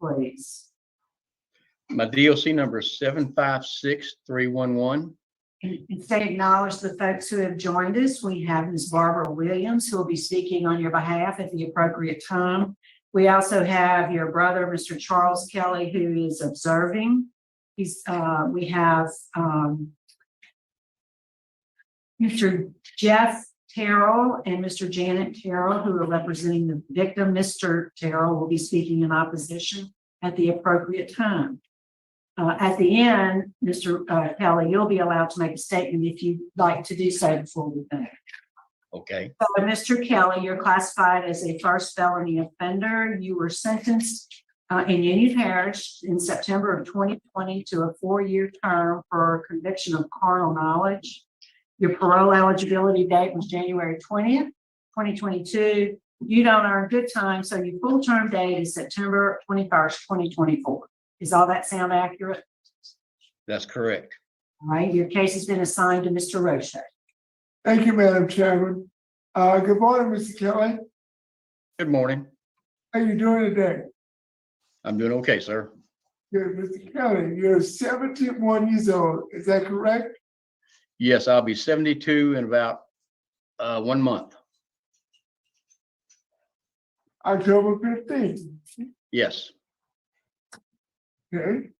please. My DOC number is 756311. And say acknowledge the folks who have joined us. We have Ms. Barbara Williams, who will be speaking on your behalf at the appropriate time. We also have your brother, Mr. Charles Kelly, who is observing. We have Mr. Jeff Terrell and Mr. Janet Terrell, who are representing the victim. Mr. Terrell will be speaking in opposition at the appropriate time. At the end, Mr. Kelly, you'll be allowed to make a statement if you'd like to do so before we finish. Okay. So, Mr. Kelly, you're classified as a first felony offender. You were sentenced in Union Parish in September of 2020 to a 4-year term for conviction of carnal knowledge. Your parole eligibility date was January 20th, 2022. You don't earn good time, so your full term date is September 21st, 2024. Does all that sound accurate? That's correct. All right, your case has been assigned to Mr. Roche. Thank you, Madam Chairman. Good morning, Mr. Kelly. Good morning. How you doing today? I'm doing okay, sir. Good, Mr. Kelly. You're 71 years old. Is that correct? Yes, I'll be 72 in about 1 month. October 15th. Yes. Okay.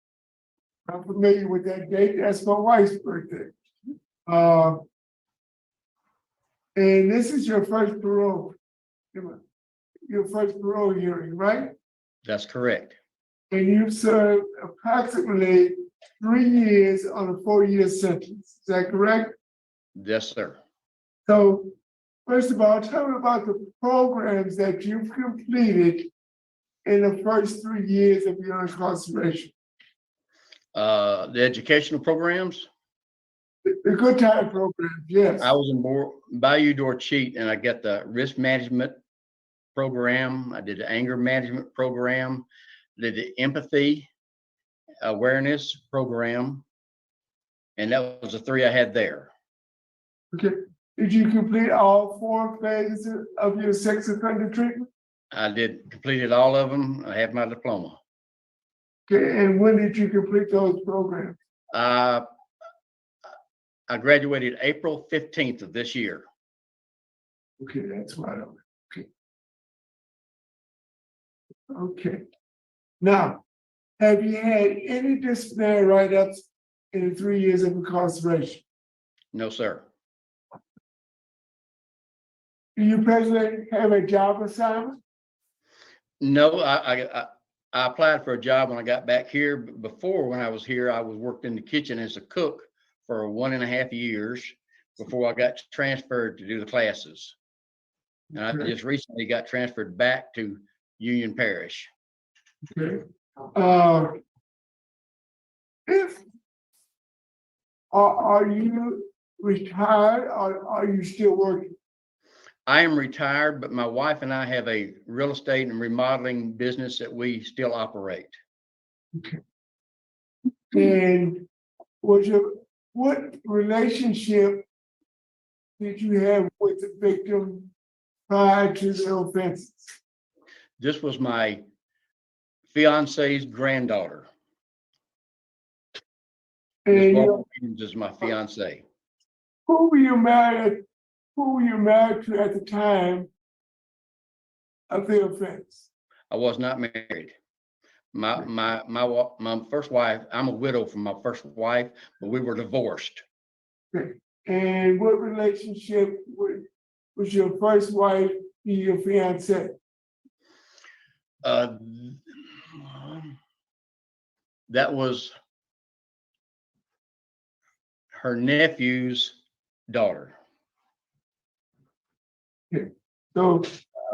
I'm familiar with that date. That's my wife's birthday. And this is your first parole hearing, right? That's correct. And you've served approximately 3 years on a 4-year sentence. Is that correct? Yes, sir. So, first of all, tell me about the programs that you've completed in the first 3 years of your incarceration. The educational programs. The good time programs, yes. I was in Bayou Dorcheat, and I got the risk management program. I did the anger management program, did the empathy awareness program, and that was the 3 I had there. Okay. Did you complete all 4 phases of your sex offender treatment? I completed all of them. I have my diploma. Okay, and when did you complete those programs? I graduated April 15th of this year. Okay, that's right on. Okay. Okay. Now, have you had any disciplinary write-ups in the 3 years of incarceration? No, sir. Do you presently have a job assignment? No, I applied for a job when I got back here. Before, when I was here, I was worked in the kitchen as a cook for 1.5 years before I got transferred to do the classes. And I just recently got transferred back to Union Parish. Okay. Are you retired or are you still working? I am retired, but my wife and I have a real estate and remodeling business that we still operate. Okay. And what relationship did you have with the victim prior to the offenses? This was my fiance's granddaughter. Miss And Barbara Williams is my fiance. who were you married to at the time of the offense? I was not married. My first wife, I'm a widow from my first wife, but we were divorced. Okay. And what relationship was your first wife be your fiance? That was her nephew's daughter. So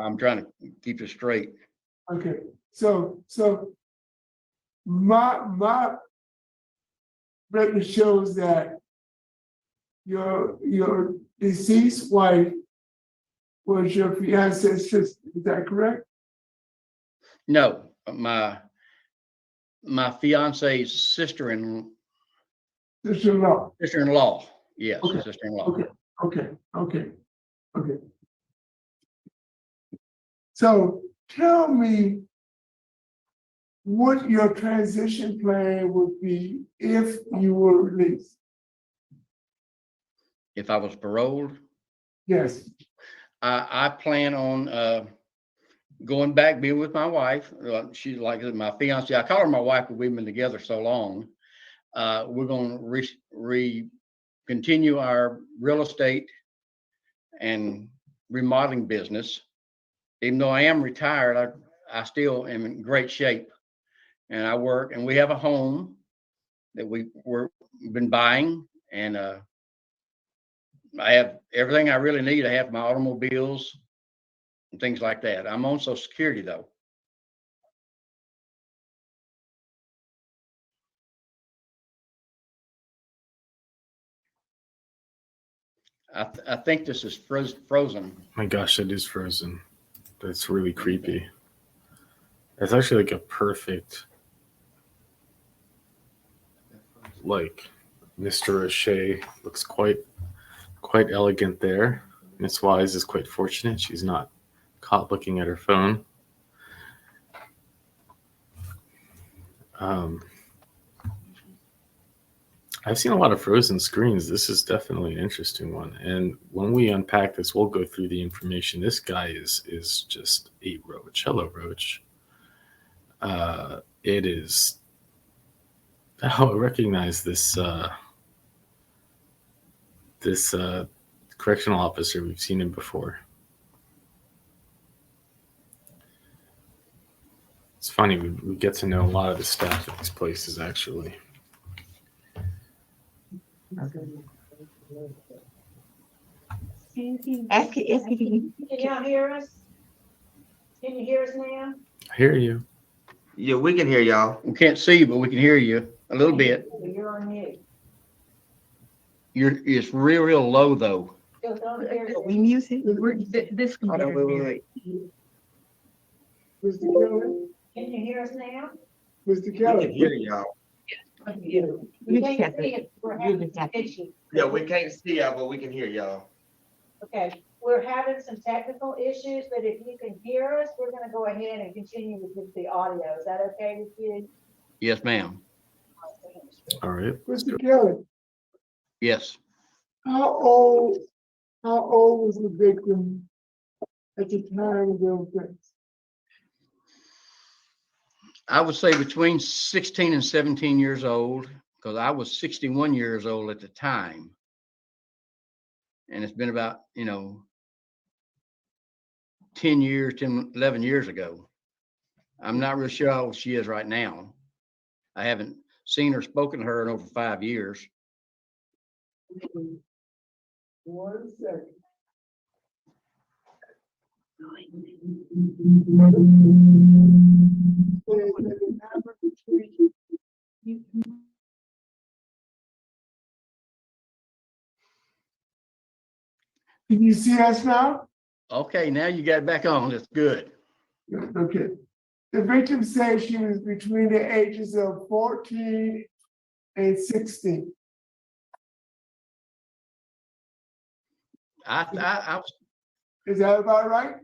I'm trying to keep it straight. okay, so my record shows that your deceased wife was your fiance's sister. Is that correct? No, my fiance's sister-in-law. Sister-in-law. Yes, Okay. sister-in-law. Okay. So tell me what your transition plan would be if you were released. If I was paroled, Yes, I plan on going back, being with my wife. She's like my fiance. I call her my wife, but we've been together so long. We're going to continue our real estate and remodeling business. Even though I am retired, I still am in great shape. And I work, and we have a home that we've been buying, and I have everything I really need. I have my automobiles and things like that. I'm on Social Security though. I think this is frozen. My gosh, it is frozen. That's really creepy. It's actually like a perfect, like Mr. O'Shea looks quite elegant there. Miss Wise is quite fortunate. She's not caught looking at her phone. I've seen a lot of frozen screens. This is definitely an interesting one. And when we unpack this, we'll go through the information. This guy is just a roach. Hello, roach. It is. Oh, I recognize this. This correctional officer. We've seen him before. It's funny. We get to know a lot of the staff at these places, actually. Ask if Can y'all hear us? Can you hear us now? I hear you. Yeah, we can hear y'all. We can't see you, but we can hear you a little bit. You're on mute. It's real low though. Just don't hear us. we music. This Hold on, wait. Mr. Kelly, Can you hear us now? Mr. We can Kelly, hear y'all. We can't see it. We're having some issues. Yeah, we can't see y'all, but we can hear y'all. Okay, we're having some technical issues, but if you can hear us, we're gonna go ahead and continue with the audio. Is that okay with you? Yes, ma'am. All right. Mr. Kelly, Yes. how old was the victim at the time of the offense? I would say between 16 and 17 years old, because I was 61 years old at the time. And it's been about, 10 years, 10, 11 years ago. I'm not real sure how old she is right now. I haven't seen or spoken to her in over 5 years. 1 second. Can you see us now? Okay, now you got it back on. That's good. Okay. The victim said she was between the ages of 14 and 16. I Is that about right?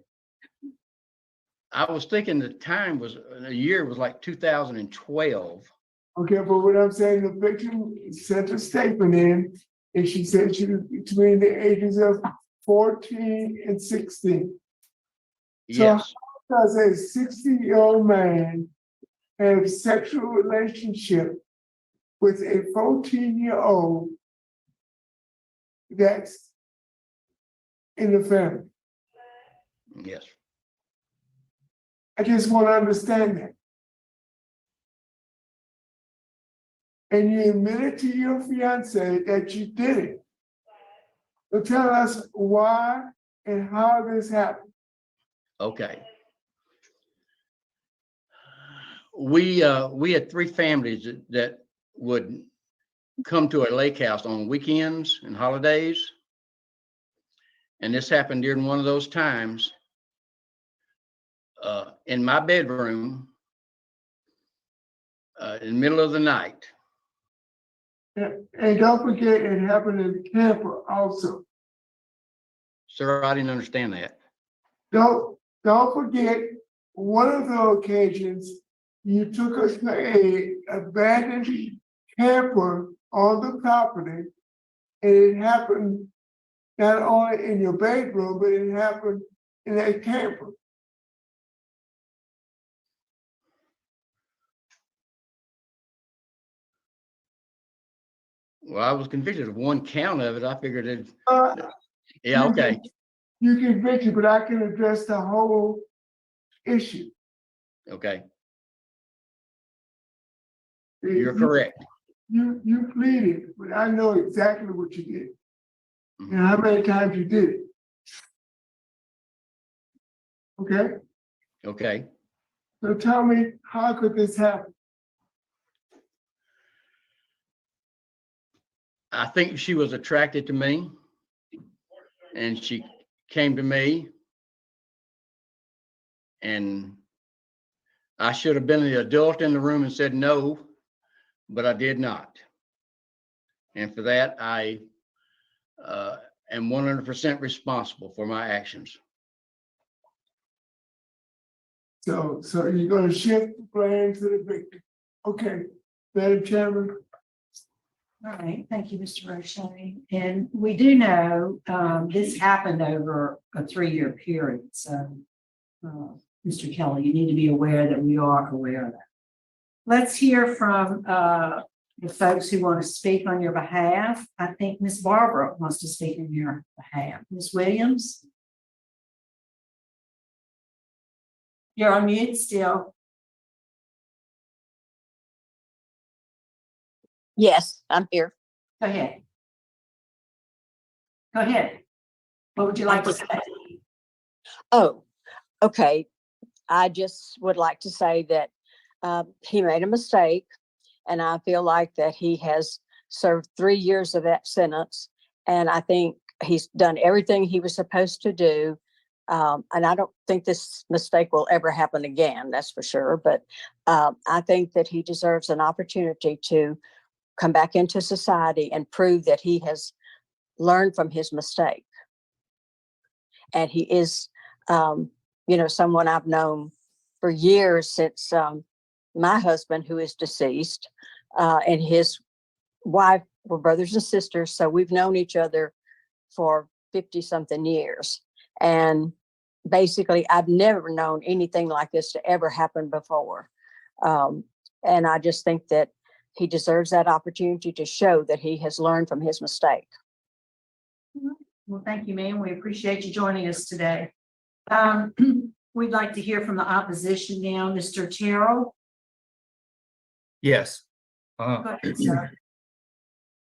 was thinking the time was, the year was like 2012. Okay, but what I'm saying, the victim sent a statement in, and she said she was between the ages of 14 and 16. Yes, Does a 60-year-old man have sexual relationship with a 14-year-old that's in the family? yes. I just want to understand that. And you admitted to your fiance that you did it. So tell us why and how this happened. Okay. We had 3 families that would come to a lake house on weekends and holidays. And this happened during one of those times. In my bedroom, in the middle of the night. And don't forget, it happened in the camper also. Sir, I didn't understand that. Don't forget, one of the occasions you took us to a abandoned camper on the property. And it happened not only in your bedroom, but it happened in that camper. Well, I was convicted of one count of it. I figured it, Uh, yeah, okay, You can fix it, but I can address the whole issue. okay. You're correct. You pleaded, but I know exactly what you did. Mhm. And how many times you did it. Okay, Okay. so tell me, how could this happen? I think she was attracted to me. And she came to me. And I should have been the adult in the room and said no, but I did not. And for that, I am 100% responsible for my actions. So you're gonna shift the blame to the victim. Okay, Madam Chairman, All right, thank you, Mr. Roche. And we do know, this happened over a 3-year period, so, Mr. Kelly, you need to be aware that we are aware of that. Let's hear from, the folks who want to speak on your behalf. I think Ms. Barbara wants to speak on your behalf. Ms. Williams? You're on mute still. Yes, I'm here. Go ahead. Go ahead. What would you like to say? Oh, okay. I just would like to say that he made a mistake, and I feel like that he has served 3 years of that sentence, and I think he's done everything he was supposed to do. And I don't think this mistake will ever happen again, that's for sure. But I think that he deserves an opportunity to come back into society and prove that he has learned from his mistake. And he is, someone I've known for years since my husband, who is deceased, and his wife were brothers and sisters. So we've known each other for 50 something years. And basically, I've never known anything like this to ever happen before. And I just think that he deserves that opportunity to show that he has learned from his mistake. Well, thank you, ma'am. We appreciate you joining us today. We'd like to hear from the opposition now, Mr. Terrell. Yes. Go ahead, sir.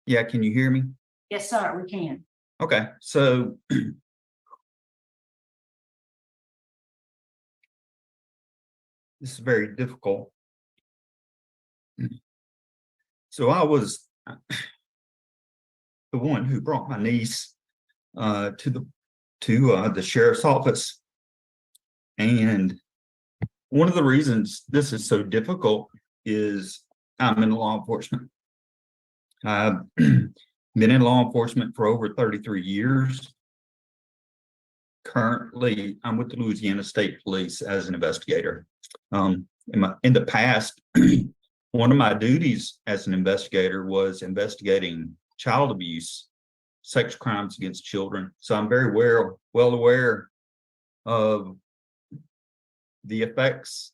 Yeah, can you hear me? Yes, sir, we can. Okay, so this is very difficult. So I was the one who brought my niece to the sheriff's office. And one of the reasons this is so difficult is I'm in law enforcement. I've been in law enforcement for over 33 years. Currently, I'm with the Louisiana State Police as an investigator. In the past, one of my duties as an investigator was investigating child abuse, sex crimes against children. So I'm very well aware of the effects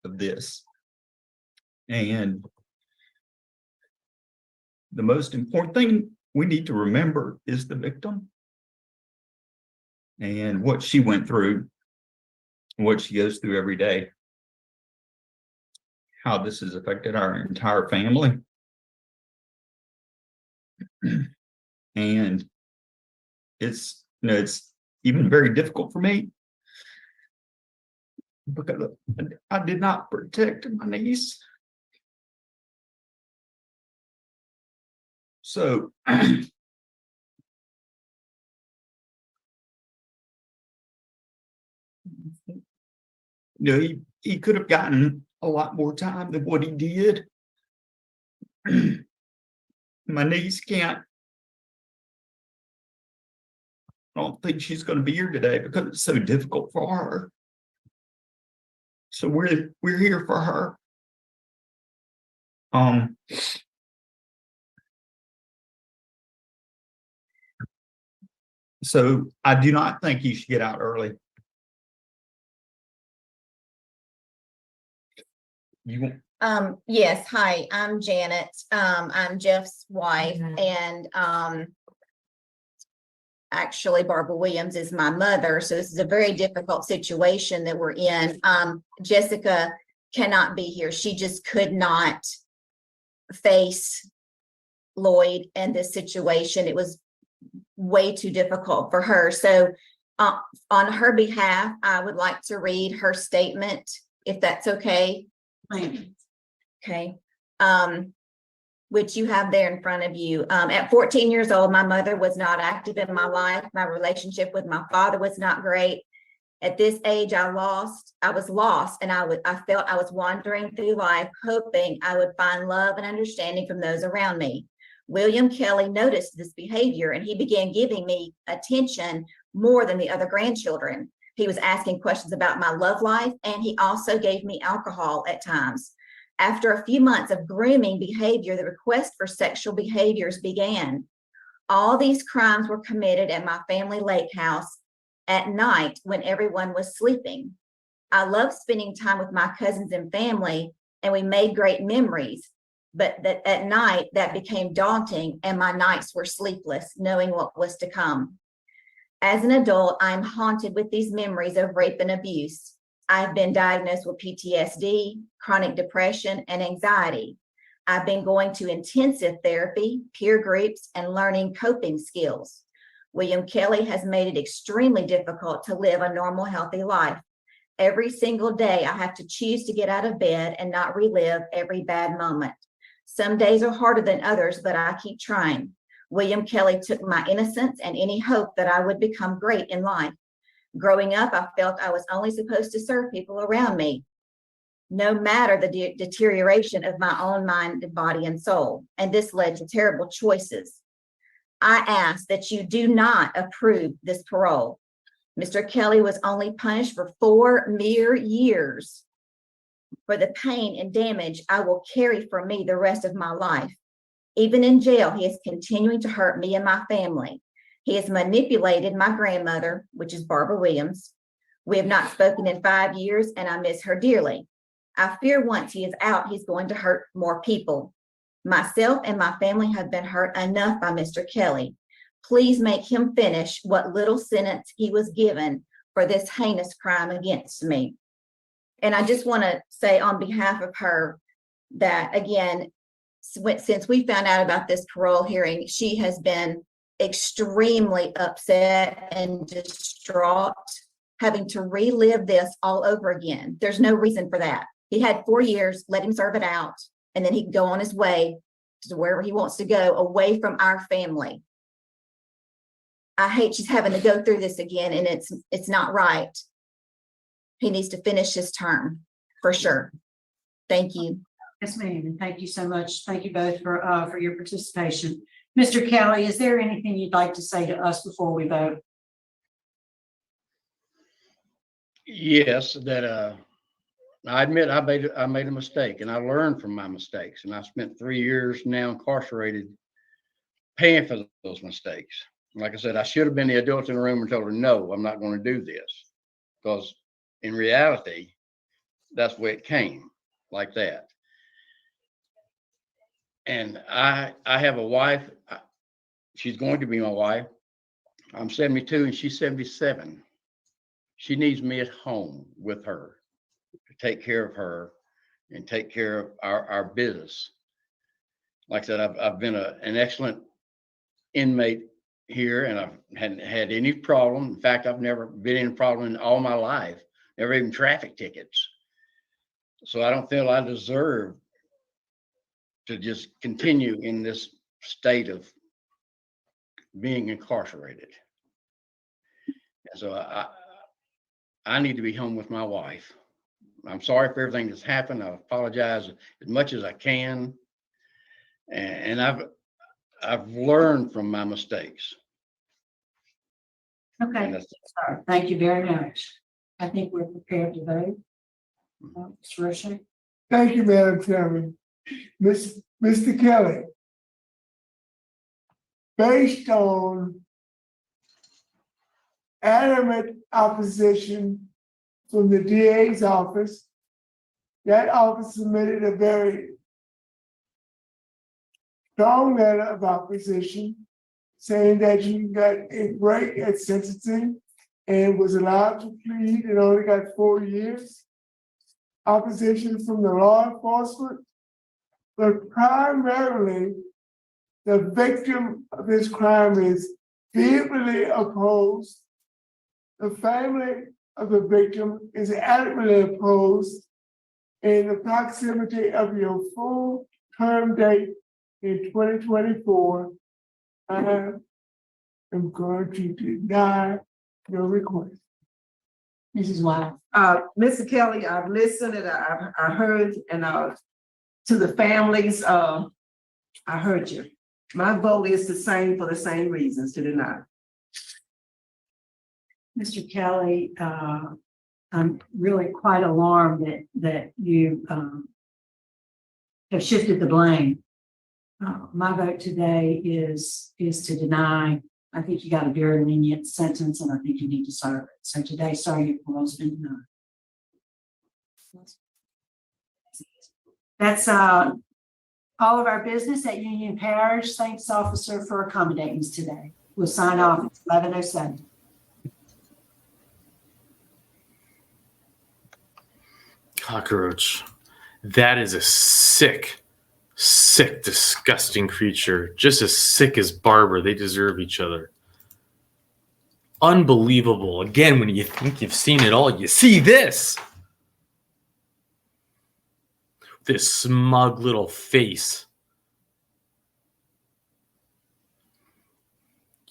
of this. And the most important thing we need to remember is the victim and what she went through, what she goes through every day, how this has affected our entire family. And it's even very difficult for me because I did not protect my niece. So he could have gotten a lot more time than what he did. My niece can't. I don't think she's going to be here today because it's so difficult for her. So we're here for her. Um, so I do not think you should get out early. You, Yes, hi, I'm Janet. I'm Jeff's wife and, actually Barbara Williams is my mother. So this is a very difficult situation that we're in. Jessica cannot be here. She just could not face Lloyd and this situation. It was way too difficult for her. So, on her behalf, I would like to read her statement, if that's okay. Ma'am. Okay, which you have there in front of you. At 14 years old, my mother was not active in my life. My relationship with my father was not great. At this age, I was lost, and I felt I was wandering through life, hoping I would find love and understanding from those around me. William Kelly noticed this behavior, and he began giving me attention more than the other grandchildren. He was asking questions about my love life, and he also gave me alcohol at times. After a few months of grooming behavior, the request for sexual behaviors began. All these crimes were committed at my family lake house at night when everyone was sleeping. I loved spending time with my cousins and family, and we made great memories. But that at night that became daunting, and my nights were sleepless, knowing what was to come. As an adult, I'm haunted with these memories of rape and abuse. I've been diagnosed with PTSD, chronic depression, and anxiety. I've been going to intensive therapy, peer groups, and learning coping skills. William Kelly has made it extremely difficult to live a normal, healthy life. Every single day, I have to choose to get out of bed and not relive every bad moment. Some days are harder than others, but I keep trying. William Kelly took my innocence and any hope that I would become great in life. Growing up, I felt I was only supposed to serve people around me, no matter the deterioration of my own mind, body, and soul. And this led to terrible choices. I ask that you do not approve this parole. Mr. Kelly was only punished for 4 mere years for the pain and damage I will carry for me the rest of my life. Even in jail, he is continuing to hurt me and my family. He has manipulated my grandmother, which is Barbara Williams. We have not spoken in 5 years, and I miss her dearly. I fear once he is out, he's going to hurt more people. Myself and my family have been hurt enough by Mr. Kelly. Please make him finish what little sentence he was given for this heinous crime against me. And I just want to say on behalf of her that, again, since we found out about this parole hearing, she has been extremely upset and distraught, having to relive this all over again. There's no reason for that. He had 4 years, let him serve it out, and then he can go on his way to wherever he wants to go, away from our family. I hate she's having to go through this again, and it's not right. He needs to finish his term for sure. Thank you. Yes, ma'am, and thank you so much. Thank you both for your participation. Mr. Kelly, is there anything you'd like to say to us before we vote? Yes, that I admit I made a mistake, and I learned from my mistakes, and I spent 3 years now incarcerated paying for those mistakes. Like I said, I should have been the adult in the room and told her, no, I'm not going to do this, because in reality, that's where it came, like that. And I have a wife. She's going to be my wife. I'm 72 and she's 77. She needs me at home with her to take care of her and take care of our business. Like I said, I've been an excellent inmate here, and I hadn't had any problem. In fact, I've never been in a problem in all my life, never even traffic tickets. So I don't feel I deserve to just continue in this state of being incarcerated. And so I need to be home with my wife. I'm sorry for everything that's happened. I apologize as much as I can. And I've learned from my mistakes. And Okay, that's sorry. Thank you very much. I think we're prepared to vote. Mr. Rusher? Thank you, Madam Chairman. Mr. Kelly. Based on adamant opposition from the DA's office, that office submitted a very strong letter of opposition saying that you got a break at sentencing and was allowed to plead and only got 4 years. Opposition from the law enforcement, but primarily the victim of this crime is vehemently opposed. The family of the victim is adamantly opposed. In the proximity of your full term date in 2024, I am going to deny your request. Mrs. Wild? Mr. Kelly, I've listened and I heard and to the families, I heard you. My vote is the same for the same reasons, to deny. Mr. Kelly, I'm really quite alarmed that you have shifted the blame. My vote today is to deny. I think you got a very lenient sentence, and I think you need to serve it. So today, sorry, your parole's been denied. That's all of our business at Union Parish. Thanks, officer, for accommodating us today. We'll sign off at 11:07. Cockroach. That is a sick, disgusting creature. Just as sick as Barbara. They deserve each other. Unbelievable. Again, when you think you've seen it all, you see this. This smug little face.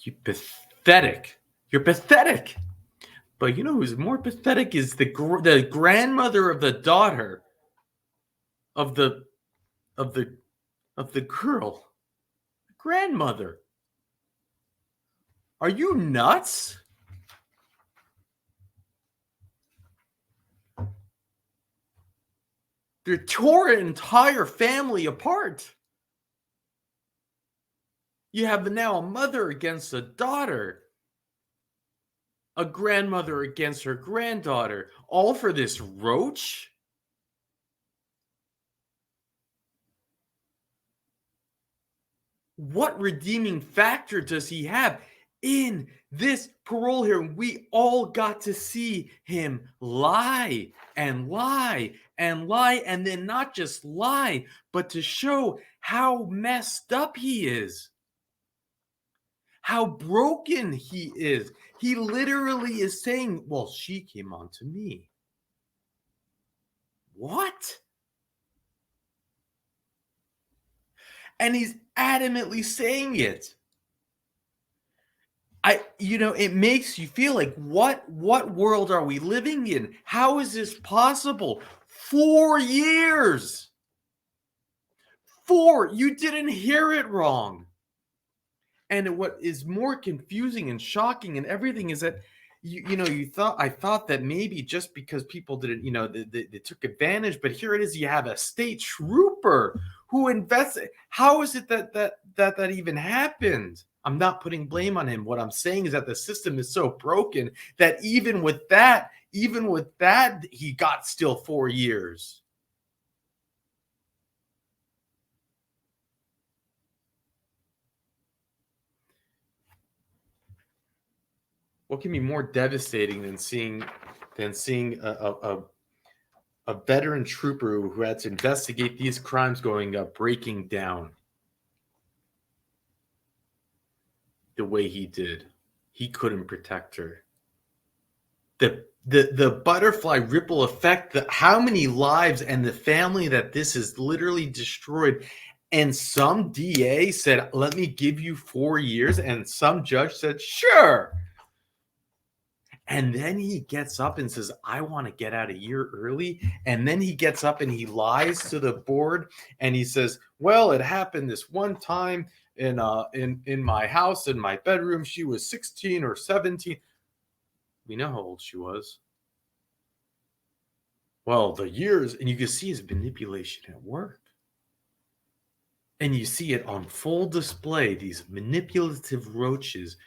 You pathetic. You're pathetic. But you know who's more pathetic is the grandmother of the daughter of the girl. Grandmother. Are you nuts? They tore an entire family apart. You have now a mother against a daughter. A grandmother against her granddaughter. All for this roach? What redeeming factor does he have in this parole hearing? We all got to see him lie and lie and lie, and then not just lie, but to show how messed up he is, how broken he is. He literally is saying, well, she came on to me. What? And he's adamantly saying it. It makes you feel like, what world are we living in? How is this possible? 4 years. 4. You didn't hear it wrong. And what is more confusing and shocking and everything is that I thought that maybe just because people didn't, they took advantage, but here it is. You have a state trooper who invested. How is it that even happened? I'm not putting blame on him. What I'm saying is that the system is so broken that even with that, he got still 4 years. What can be more devastating than seeing a veteran trooper who had to investigate these crimes going up, breaking down the way he did? He couldn't protect her. The butterfly ripple effect, how many lives and the family that this has literally destroyed. And some DA said, let me give you 4 years. And some judge said, sure. And then he gets up and says, I want to get out a year early. And then he gets up and he lies to the board and he says, well, it happened this one time in my house, in my bedroom. She was 16 or 17. We know how old she was. Well, the years, and you can see his manipulation at work. And you see it on full display, these manipulative roaches.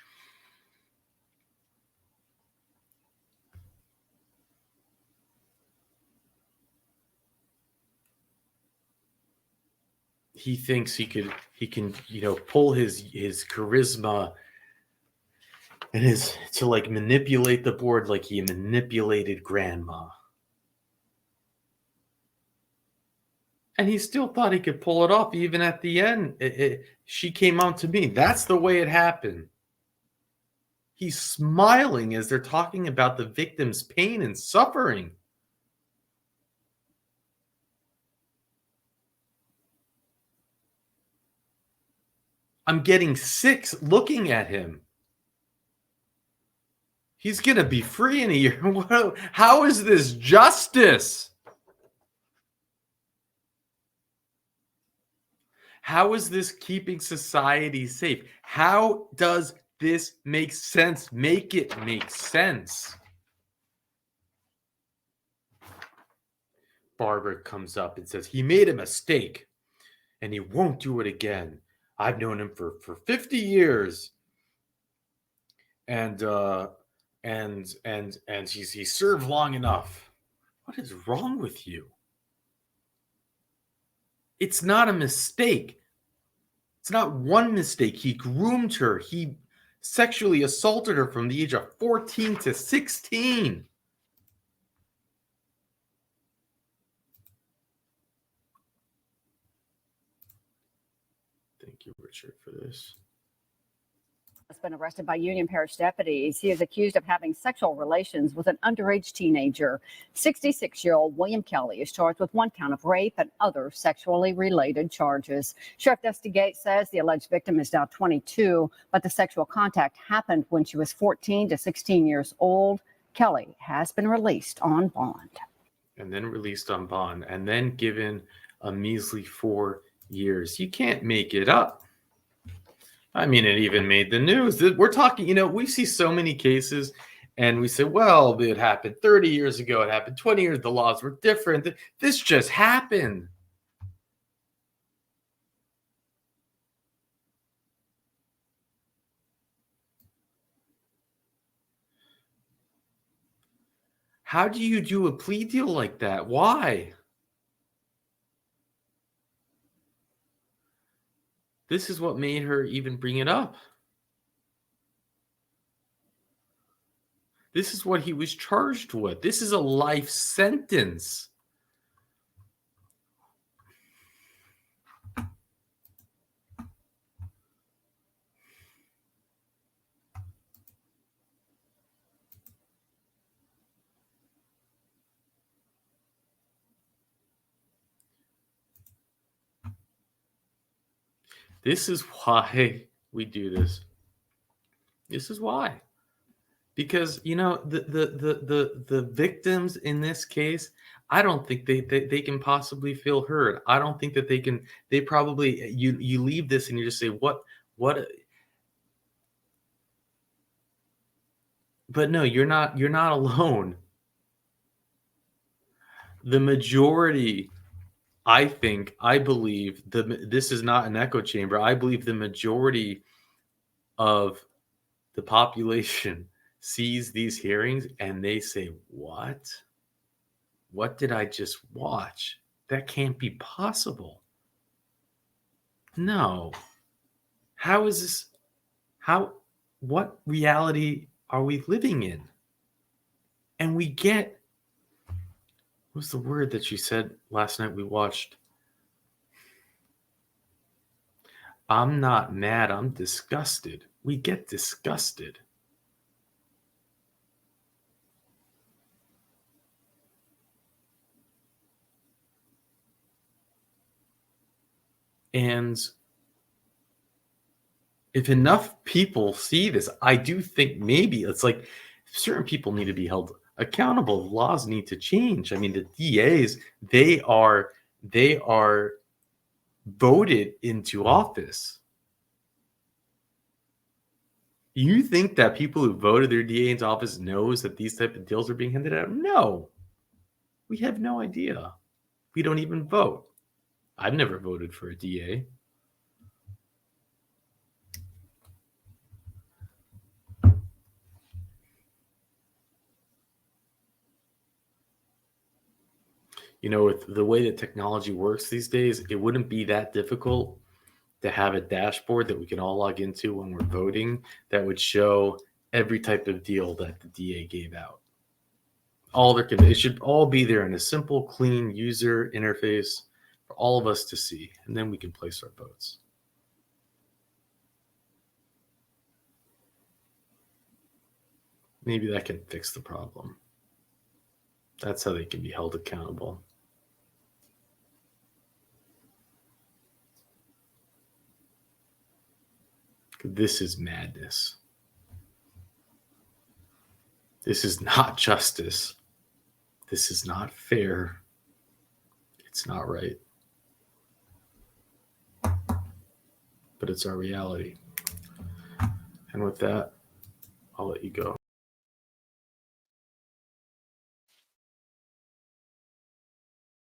He thinks he can, pull his charisma and to like manipulate the board like he manipulated grandma. And he still thought he could pull it off. Even at the end, she came on to me. That's the way it happened. He's smiling as they're talking about the victim's pain and suffering. I'm getting sick looking at him. He's going to be free in a year. How is this justice? How is this keeping society safe? How does this make sense? Make it make sense. Barbara comes up and says, he made a mistake and he won't do it again. I've known him for 50 years. And he served long enough. What is wrong with you? It's not a mistake. It's not one mistake. He groomed her. He sexually assaulted her from the age of 14 to 16. Thank you, Richard, for this. Has been arrested by Union Parish deputies. He is accused of having sexual relations with an underage teenager. 66-year-old William Kelly is charged with 1 count of rape and other sexually related charges. Sheriff Dusty Gates says the alleged victim is now 22, but the sexual contact happened when she was 14 to 16 years old. Kelly has been released on bond. And then released on bond, and then given a measly 4 years. You can't make it up. I mean, it even made the news. We're talking, we see so many cases and we say, well, it happened 30 years ago. It happened 20 years. The laws were different. This just happened. How do you do a plea deal like that? Why? This is what made her even bring it up. This is what he was charged with. This is a life sentence. This is why we do this. This is why. Because, the victims in this case, I don't think they can possibly feel heard. I don't think that they probably, you leave this and you just say, what? But no, you're not alone. The majority, I believe this is not an echo chamber. I believe the majority of the population sees these hearings and they say, what? What did I just watch? That can't be possible. No. How is this? What reality are we living in? And we get, what's the word that she said last night we watched? I'm not mad, I'm disgusted. We get disgusted. And if enough people see this, I do think maybe it's like certain people need to be held accountable. Laws need to change. I mean, the DAs, they are voted into office. You think that people who voted their DA into office knows that these type of deals are being handed out? No. We have no idea. We don't even vote. I've never voted for a DA. You know, with the way that technology works these days, it wouldn't be that difficult to have a dashboard that we can all log into when we're voting that would show every type of deal that the DA gave out. It should all be there in a simple, clean user interface for all of us to see, and then we can place our votes. Maybe that can fix the problem. That's how they can be held accountable. This is madness. This is not justice. This is not fair. It's not right. But it's our reality. And with that, I'll let you go.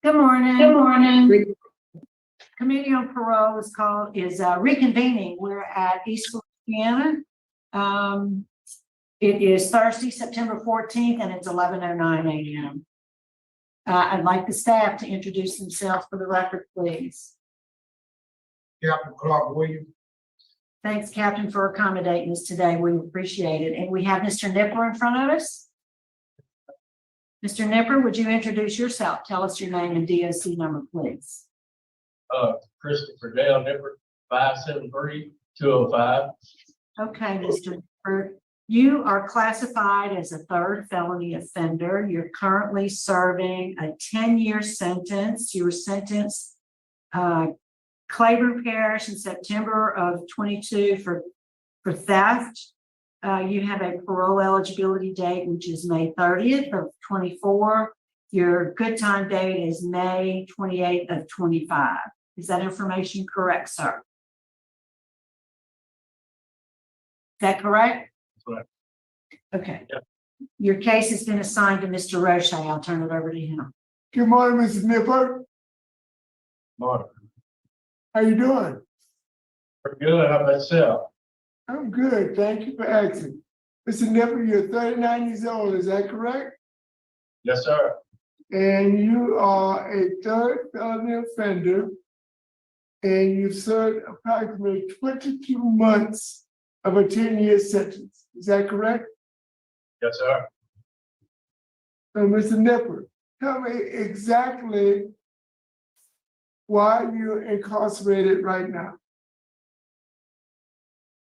Good morning. Good morning. Committee on Parole is reconvening. We're at East Louisiana. It is Thursday, September 14th, and it's 11:09 a.m. I'd like the staff to introduce themselves for the record, please. Captain Clark Williams. Thanks, Captain, for accommodating us today. We appreciate it. And we have Mr. Nipper in front of us. Mr. Nipper, would you introduce yourself? Tell us your name and DOC number, please. Christopher Dale Nipper, 573-205. Okay, Mr. Nipper, you are classified as a third felony offender. You're currently serving a 10-year sentence. You were sentenced Claiborne Parish in September of 22 for theft. You have a parole eligibility date, which is May 30th of 24. Your good time date is May 28th of 25. Is that information correct, sir? Is that correct? Correct. Okay. Yep. Your case has been assigned to Mr. Roche. I'll turn it over to him. Good morning, Mrs. Nipper. Morning. How you doing? Pretty good. How about yourself? I'm good. Thank you for asking. Mr. Nipper, you're 39 years old. Is that correct? Yes, sir. And you are a third felony offender, and you've served approximately 22 months of a 10-year sentence. Is that correct? Yes, sir. So, Mr. Nipper, tell me exactly why you're incarcerated right now.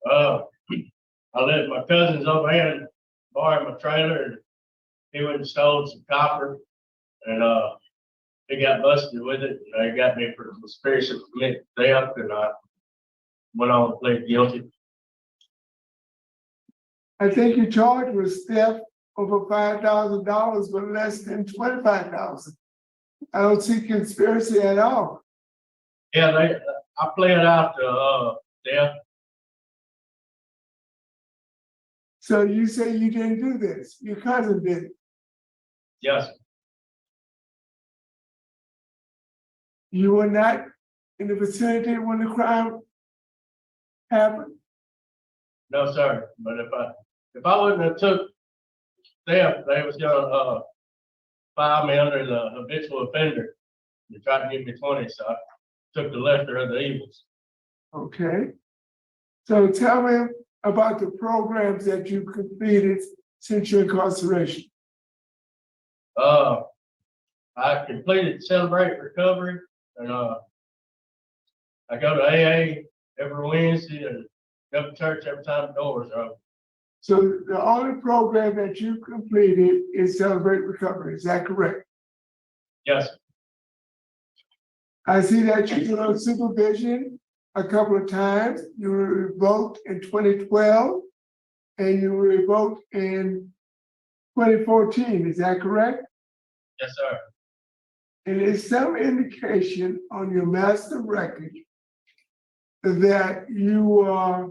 I let my cousins over here and borrowed my trailer, and he went and stole some copper, and they got busted with it. And they got me for conspiracy to commit theft, and I went on to plead guilty. I think you charged with theft over $5,000, but less than $25,000. I don't see conspiracy at all. Yeah, I pled out to theft. So you say you didn't do this? Your cousin did it. Yes, You were not in the vicinity when the crime happened? no, sir. But if I wouldn't have took theft, they was gonna file me under the habitual offender. They tried to give me 20, so I took the lesser of the evils. Okay. So tell me about the programs that you completed since your incarceration. I completed Celebrate Recovery, and I go to AA every Wednesday and go to church every time the doors are open. So the only program that you completed is Celebrate Recovery. Is that correct? Yes, I see that you were on supervision a couple of times. You were revoked in 2012 and you were revoked in 2014. Is that correct? yes, sir. And there's some indication on your master record that you were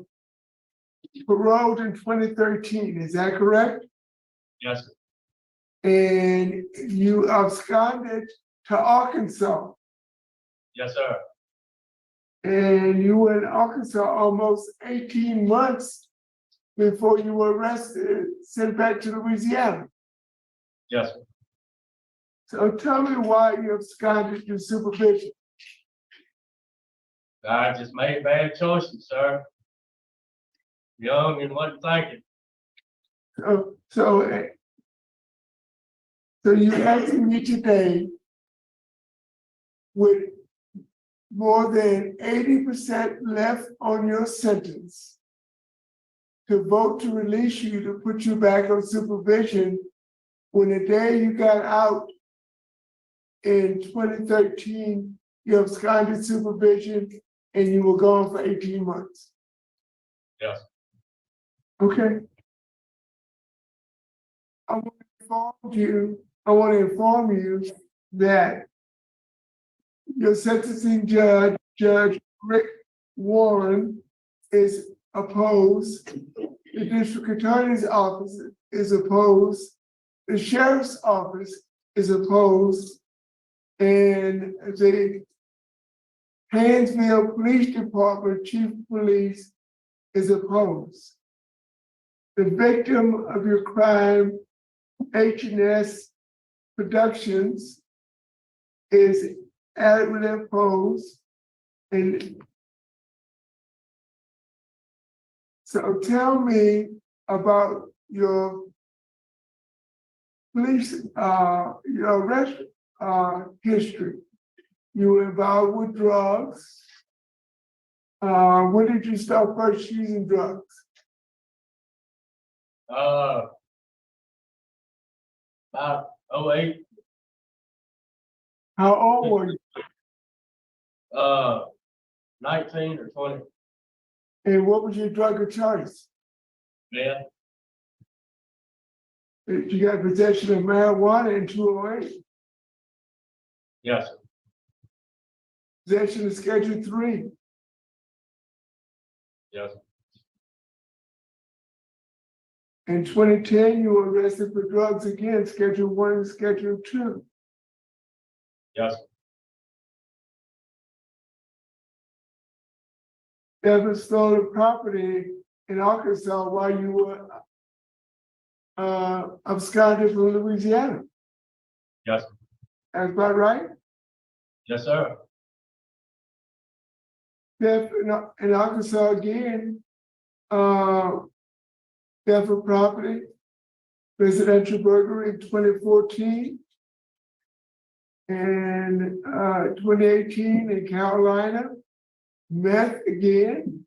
paroled in 2013. Is that correct? Yes, sir. and you absconded to Arkansas. Yes, sir. And you were in Arkansas almost 18 months before you were arrested, sent back to Louisiana. Yes, sir. So tell me why you absconded to supervision. I just made bad choices, sir. Young and wasn't thinking. So you asking me today with more than 80% left on your sentence to vote to release you, to put you back on supervision when the day you got out in 2013, you absconded supervision and you were gone for 18 months. Yes. Okay. I want to inform you that your sentencing judge, Judge Rick Warren, is opposed. The district attorney's office is opposed. The sheriff's office is opposed. And the Haynesville Police Department Chief of Police is opposed. The victim of your crime, H&S Productions, is adamantly opposed. And so tell me about your police, your arrest history. You were involved with drugs. When did you start first using drugs? About 08, How old were you? 19 or 20. And what was your drug of choice? Yeah. You got possession of marijuana in 208. Yes, sir. Possession of Schedule 3. Yes, sir. In 2010, you were arrested for drugs again, Schedule 1 and Schedule 2. Yes, sir. Ever stolen property in Arkansas while you were absconded from Louisiana. Yes, sir. That's about right? Yes, sir. Theft in Arkansas again, theft of property, residential burglary in 2014. And 2018 in Carolina, meth again.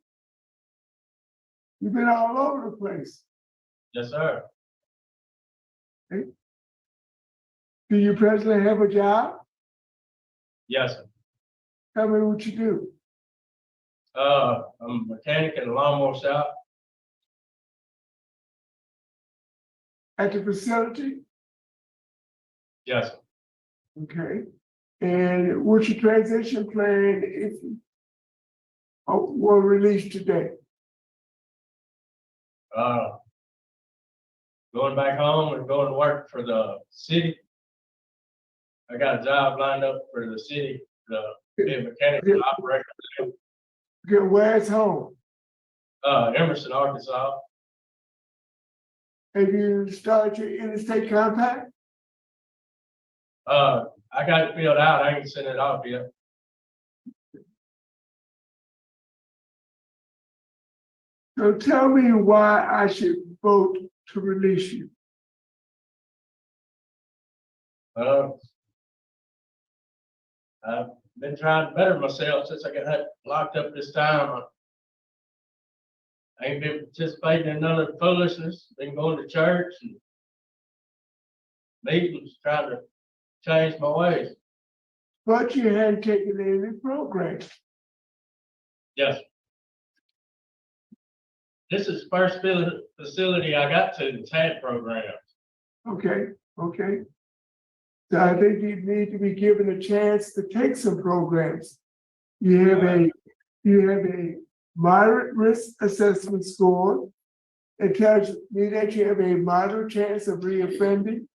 You've been all over the place. Yes, sir. Okay. Do you presently have a job? Yes, sir. Tell me what you do. I'm a mechanic in a lawnmower shop. At the facility? Yes, sir. Okay. And what's your transition plan if you were released today? Going back home and going to work for the city. I got a job lined up for the city, be a mechanical operator. Okay, where's home? Emerson, Arkansas. Have you started your interstate compact? I got it filled out. I ain't sent it off yet. So tell me why I should vote to release you. I've been trying to better myself since I got locked up this time. I ain't been participating in none of the foolishness, been going to church and meetings, trying to change my ways. But you hadn't taken any program. Yes. This is the first facility I got to that's had programs. Okay, okay. So I think you need to be given a chance to take some programs. You have a moderate risk assessment score. It tells me that you have a moderate chance of reoffending.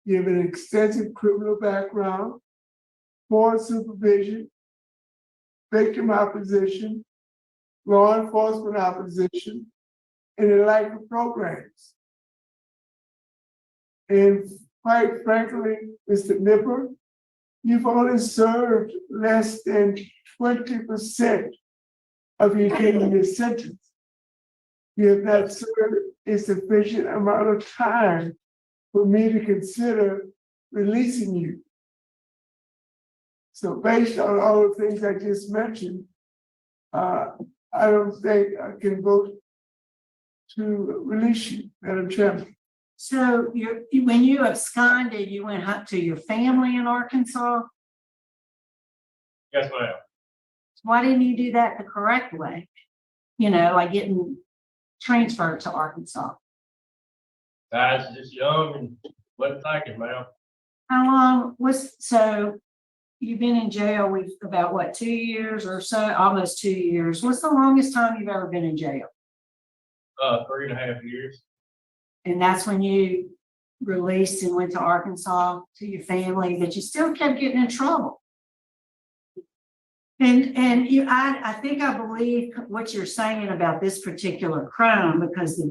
You have an extensive criminal background, board supervision, victim opposition, law enforcement opposition, and a life of programs. And quite frankly, Mr. Nipper, you've only served less than 20% of your 10-year sentence. You have not served a sufficient amount of time for me to consider releasing you. So based on all the things I just mentioned, I don't think I can vote to release you, Madam Chairman. So when you absconded, you went up to your family in Arkansas? Yes, ma'am. Why didn't you do that the correct way? You know, like getting transferred to Arkansas. I was just young and wasn't thinking, ma'am. How long so you've been in jail with about what, 2 years or so, almost 2 years. What's the longest time you've ever been in jail? 3.5 years. And that's when you released and went to Arkansas to your family, but you still kept getting in trouble. And you, I think I believe what you're saying about this particular crime, because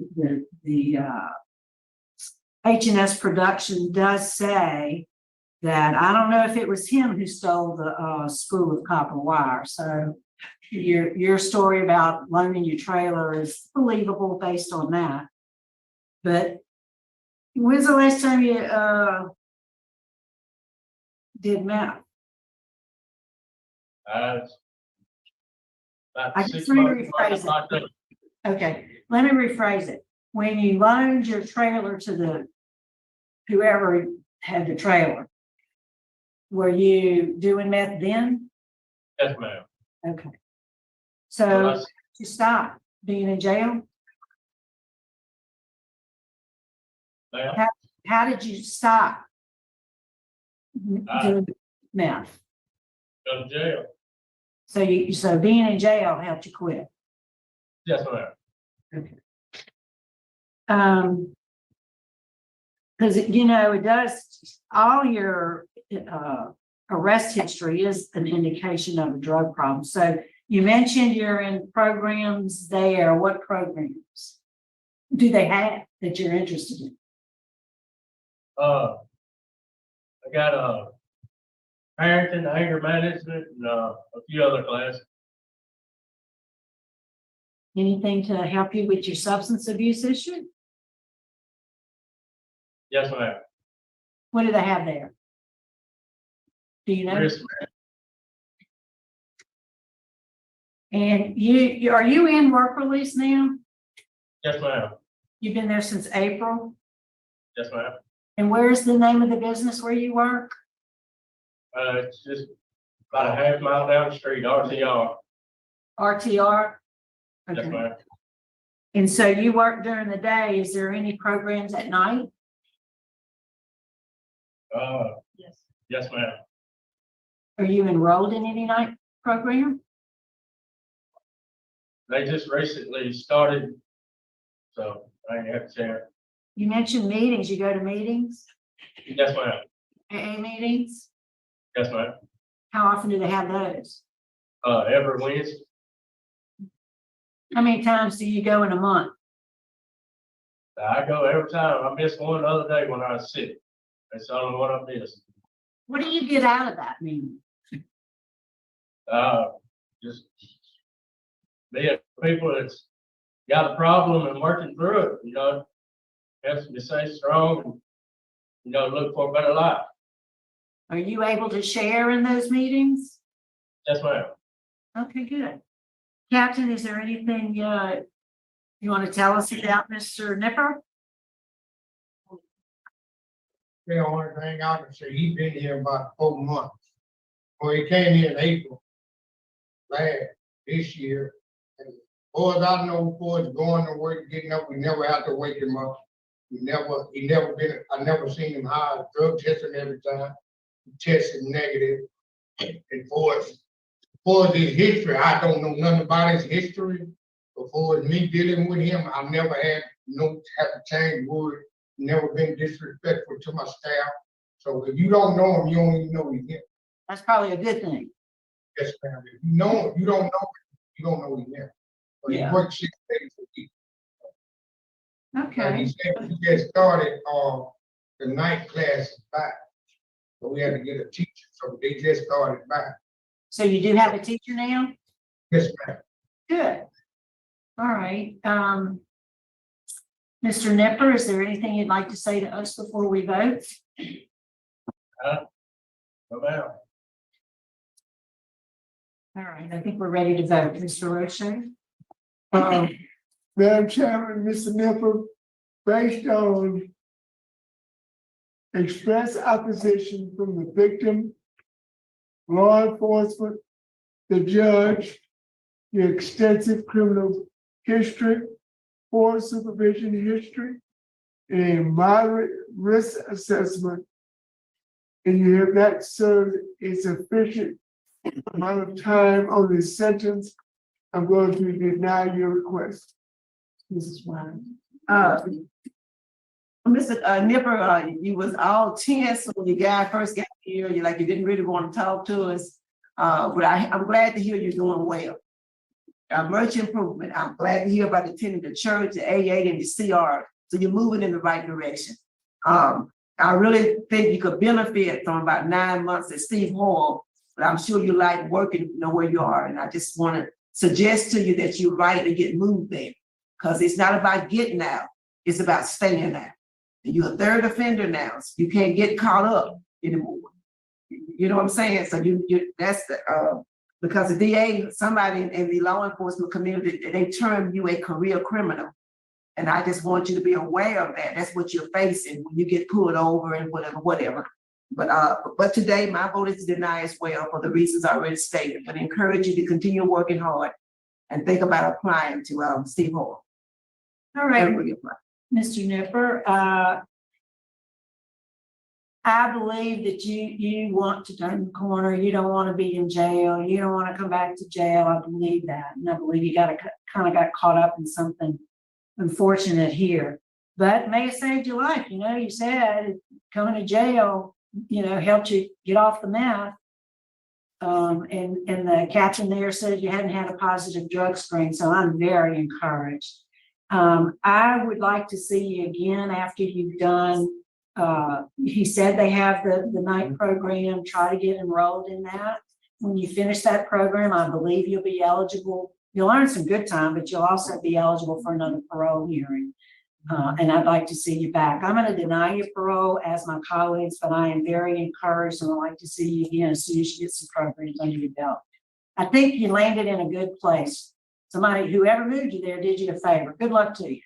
the H&S production does say that, I don't know if it was him who stole the spool of copper wire. So your story about loaning your trailer is believable based on that. But when's the last time you did meth? About I guess 6 let me months. rephrase it. Okay, let me rephrase it. When you loaned your trailer to whoever had the trailer, were you doing meth then? Yes, ma'am. Okay. So you stopped being in jail? Ma'am, How did you stop doing meth? go to jail. So being in jail helped you quit? Yes, ma'am. Because, you know, it does, all your arrest history is an indication of a drug problem. So you mentioned you're in programs there. What programs do they have that you're interested in? I got parenting, anger management, and a few other classes. Anything to help you with your substance abuse issue? Yes, ma'am. What do they have there? Do you know? Risk, And are you in work release now? yes, ma'am. You've been there since April? Yes, ma'am. And where's the name of the business where you work? It's just about a half mile down the street, RTR. RTR? Yes, Okay. ma'am. And so you work during the day. Is there any programs at night? Yes. Yes, ma'am. Are you enrolled in any night program? They just recently started, so I ain't have to share. You mentioned meetings. You go to meetings, Yes, ma'am. AA meetings? Yes, ma'am. How often do they have those? Every Wednesday. How many times do you go in a month? I go every time. I missed one the other day when I was sick. That's the only one I missed. What do you get out of that meeting? Just being people that's got a problem and working through it, you know, helps me to stay strong and, you know, look for a better life. Are you able to share in those meetings? Yes, ma'am. Okay, good. Captain, is there anything you want to tell us about Mr. Nipper? The only thing I can say, he's been here about 4 months. Well, he came here in April this year. And boy, I know for us going to work, getting up, we never have to wake him up. He never been, I never seen him hide drug testing every time. He tested negative. And for his history, I don't know nothing about his history. Before me dealing with him, I never had have to change wood never been disrespectful to my staff. So if you don't know him, you don't even know he's here. That's probably a good thing. Yes, ma'am. If you know him, you don't know him, you don't know he's here. But he Yeah. works 6 days a week. And Okay. he said he just started, the night class back. So we had to get a teacher, so they just started back. So you do have a teacher now? Yes, ma'am. Good. All right. Mr. Nipper, is there anything you'd like to say to us before we vote? No matter. All right, I think we're ready to vote. Mr. Roche? Madam Chairman, Mr. Nipper, based on express opposition from the victim, law enforcement, the judge, the extensive criminal history, poor supervision history, and a moderate risk assessment, and you have not served a sufficient amount of time on the sentence, I'm going to deny your request. Mrs. Wine. Mr. Nipper, you was all tense when you guys first got here. You like you didn't really want to talk to us. But I'm glad to hear you're doing well. Much improvement. I'm glad to hear about attending the church, the AA, and the CR. So you're moving in the right direction. I really think you could benefit from about 9 months at Steve Hall, but I'm sure you like working, where you are. And I just want to suggest to you that you're right to get moved there, because it's not about getting out, it's about staying out. And you're a third offender now, so you can't get caught up anymore. You know what I'm saying? So that's the because the DA, somebody in the law enforcement community, they term you a career criminal. And I just want you to be aware of that. That's what you're facing when you get pulled over and whatever. But today my vote is to deny as well for the reasons I already stated, but encourage you to continue working hard and think about applying to Steve Hall. All right, Everybody apply. Mr. Nipper, I believe that you want to turn the corner. You don't want to be in jail. You don't want to come back to jail. I believe that. And I believe you got caught up in something unfortunate here. But may have saved your life. You said coming to jail, helped you get off the meth. And the captain there said you hadn't had a positive drug screen. So I'm very encouraged. I would like to see you again after you've done. He said they have the night program, try to get enrolled in that. When you finish that program, I believe you'll be eligible. You'll earn some good time, but you'll also be eligible for another parole hearing. And I'd like to see you back. I'm going to deny your parole as my colleagues, but I am very encouraged and I'd like to see you again as soon as you get some programs under your belt. I think you landed in a good place. Whoever moved you there did you a favor. Good luck to you.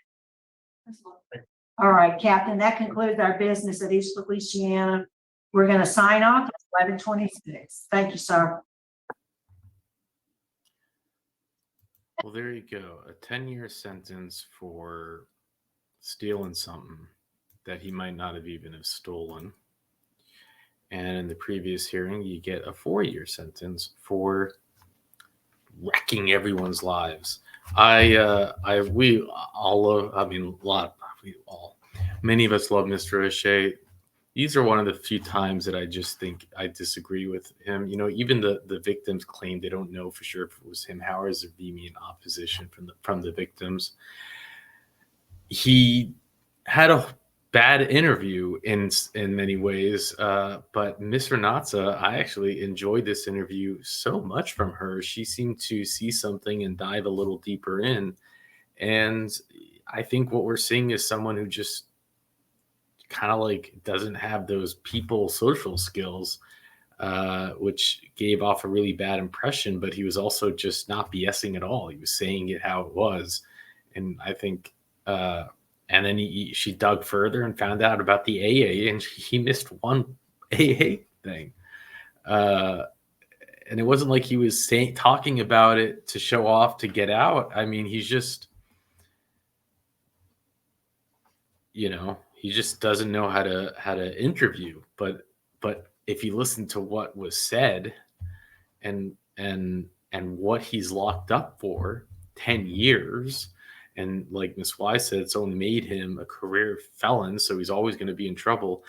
All right, Captain, that concludes our business at East Feliciana. We're going to sign off at 11:26. Thank you, sir. Well, there you go. A 10-year sentence for stealing something that he might not have even have stolen. And in the previous hearing, you get a 4-year sentence for wrecking everyone's lives. Many of us love Mr. O'Shea. These are one of the few times that I just think I disagree with him. Even the victims claim they don't know for sure if it was him. Howard Zavimi in opposition from the victims. He had a bad interview in many ways, but Miss Renata, I actually enjoyed this interview so much from her. She seemed to see something and dive a little deeper in. And I think what we're seeing is someone who just kind of doesn't have those people social skills, which gave off a really bad impression, but he was also just not BSing at all. He was saying it how it was. And I think, and then she dug further and found out about the AA, and he missed one AA thing. And it wasn't like he was talking about it to show off, to get out. I mean, he's just, he just doesn't know how to interview. But if you listen to what was said and what he's locked up for 10 years, And like Ms. Wise said, it's only made him a career felon, so he's always going to be in trouble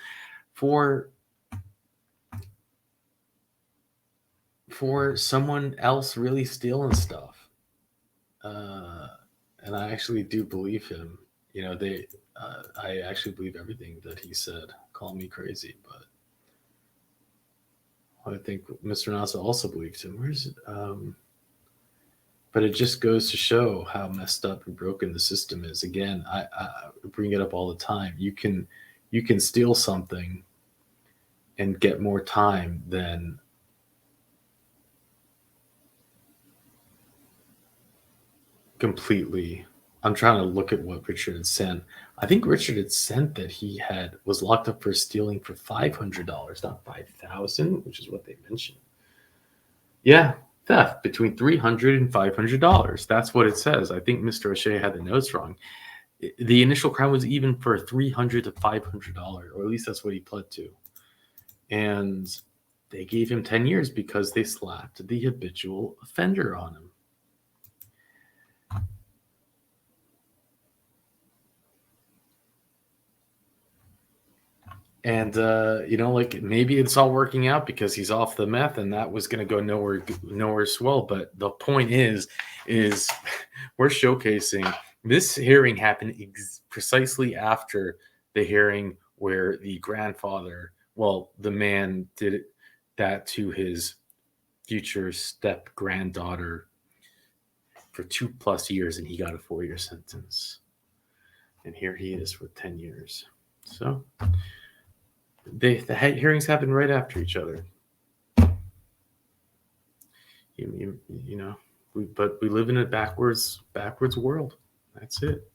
for someone else really stealing stuff. And I actually do believe him. You know, I actually believe everything that he said. Call me crazy, but I think Mr. Nasa also believes him. Where's it? But it just goes to show how messed up and broken the system is. Again, I bring it up all the time. You can steal something and get more time than completely. I'm trying to look at what Richard had sent. I think Richard had sent that he was locked up for stealing for $500, not $5,000, which is what they mentioned. Yeah, theft between $300 and $500. That's what it says. I think Mr. O'Shea had the notes wrong. The initial crime was even for $300 to $500, or at least that's what he pled to. And they gave him 10 years because they slapped the habitual offender on him. And like maybe it's all working out because he's off the meth, and that was going to go nowhere swell. But the point is we're showcasing this hearing happened precisely after the hearing where the grandfather, the man did that to his future step granddaughter for 2+ years, and he got a 4-year sentence. And here he is with 10 years. So the hearings happen right after each other. But we live in a backwards world. That's it.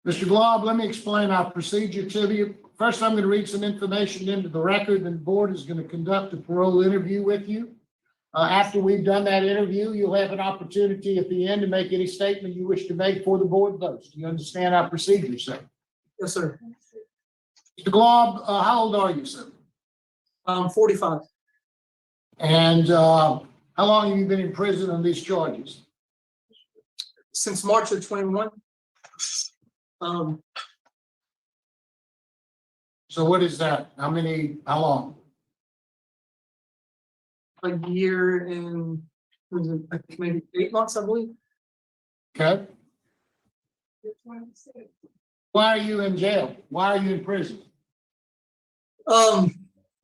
Mr. Glob, let me explain our procedure to you. First, I'm going to read some information into the record, and the board is going to conduct a parole interview with you. After we've done that interview, you'll have an opportunity at the end to make any statement you wish to make for the board votes. Do you understand our procedure, sir? Yes, sir. Mr. Glob, how old are you, sir? I'm 45. And how long have you been in prison on these charges? Since March of 21. So what is that? How long? A year and I think maybe 8 months, I believe. Okay. Why are you in jail? Why are you in prison?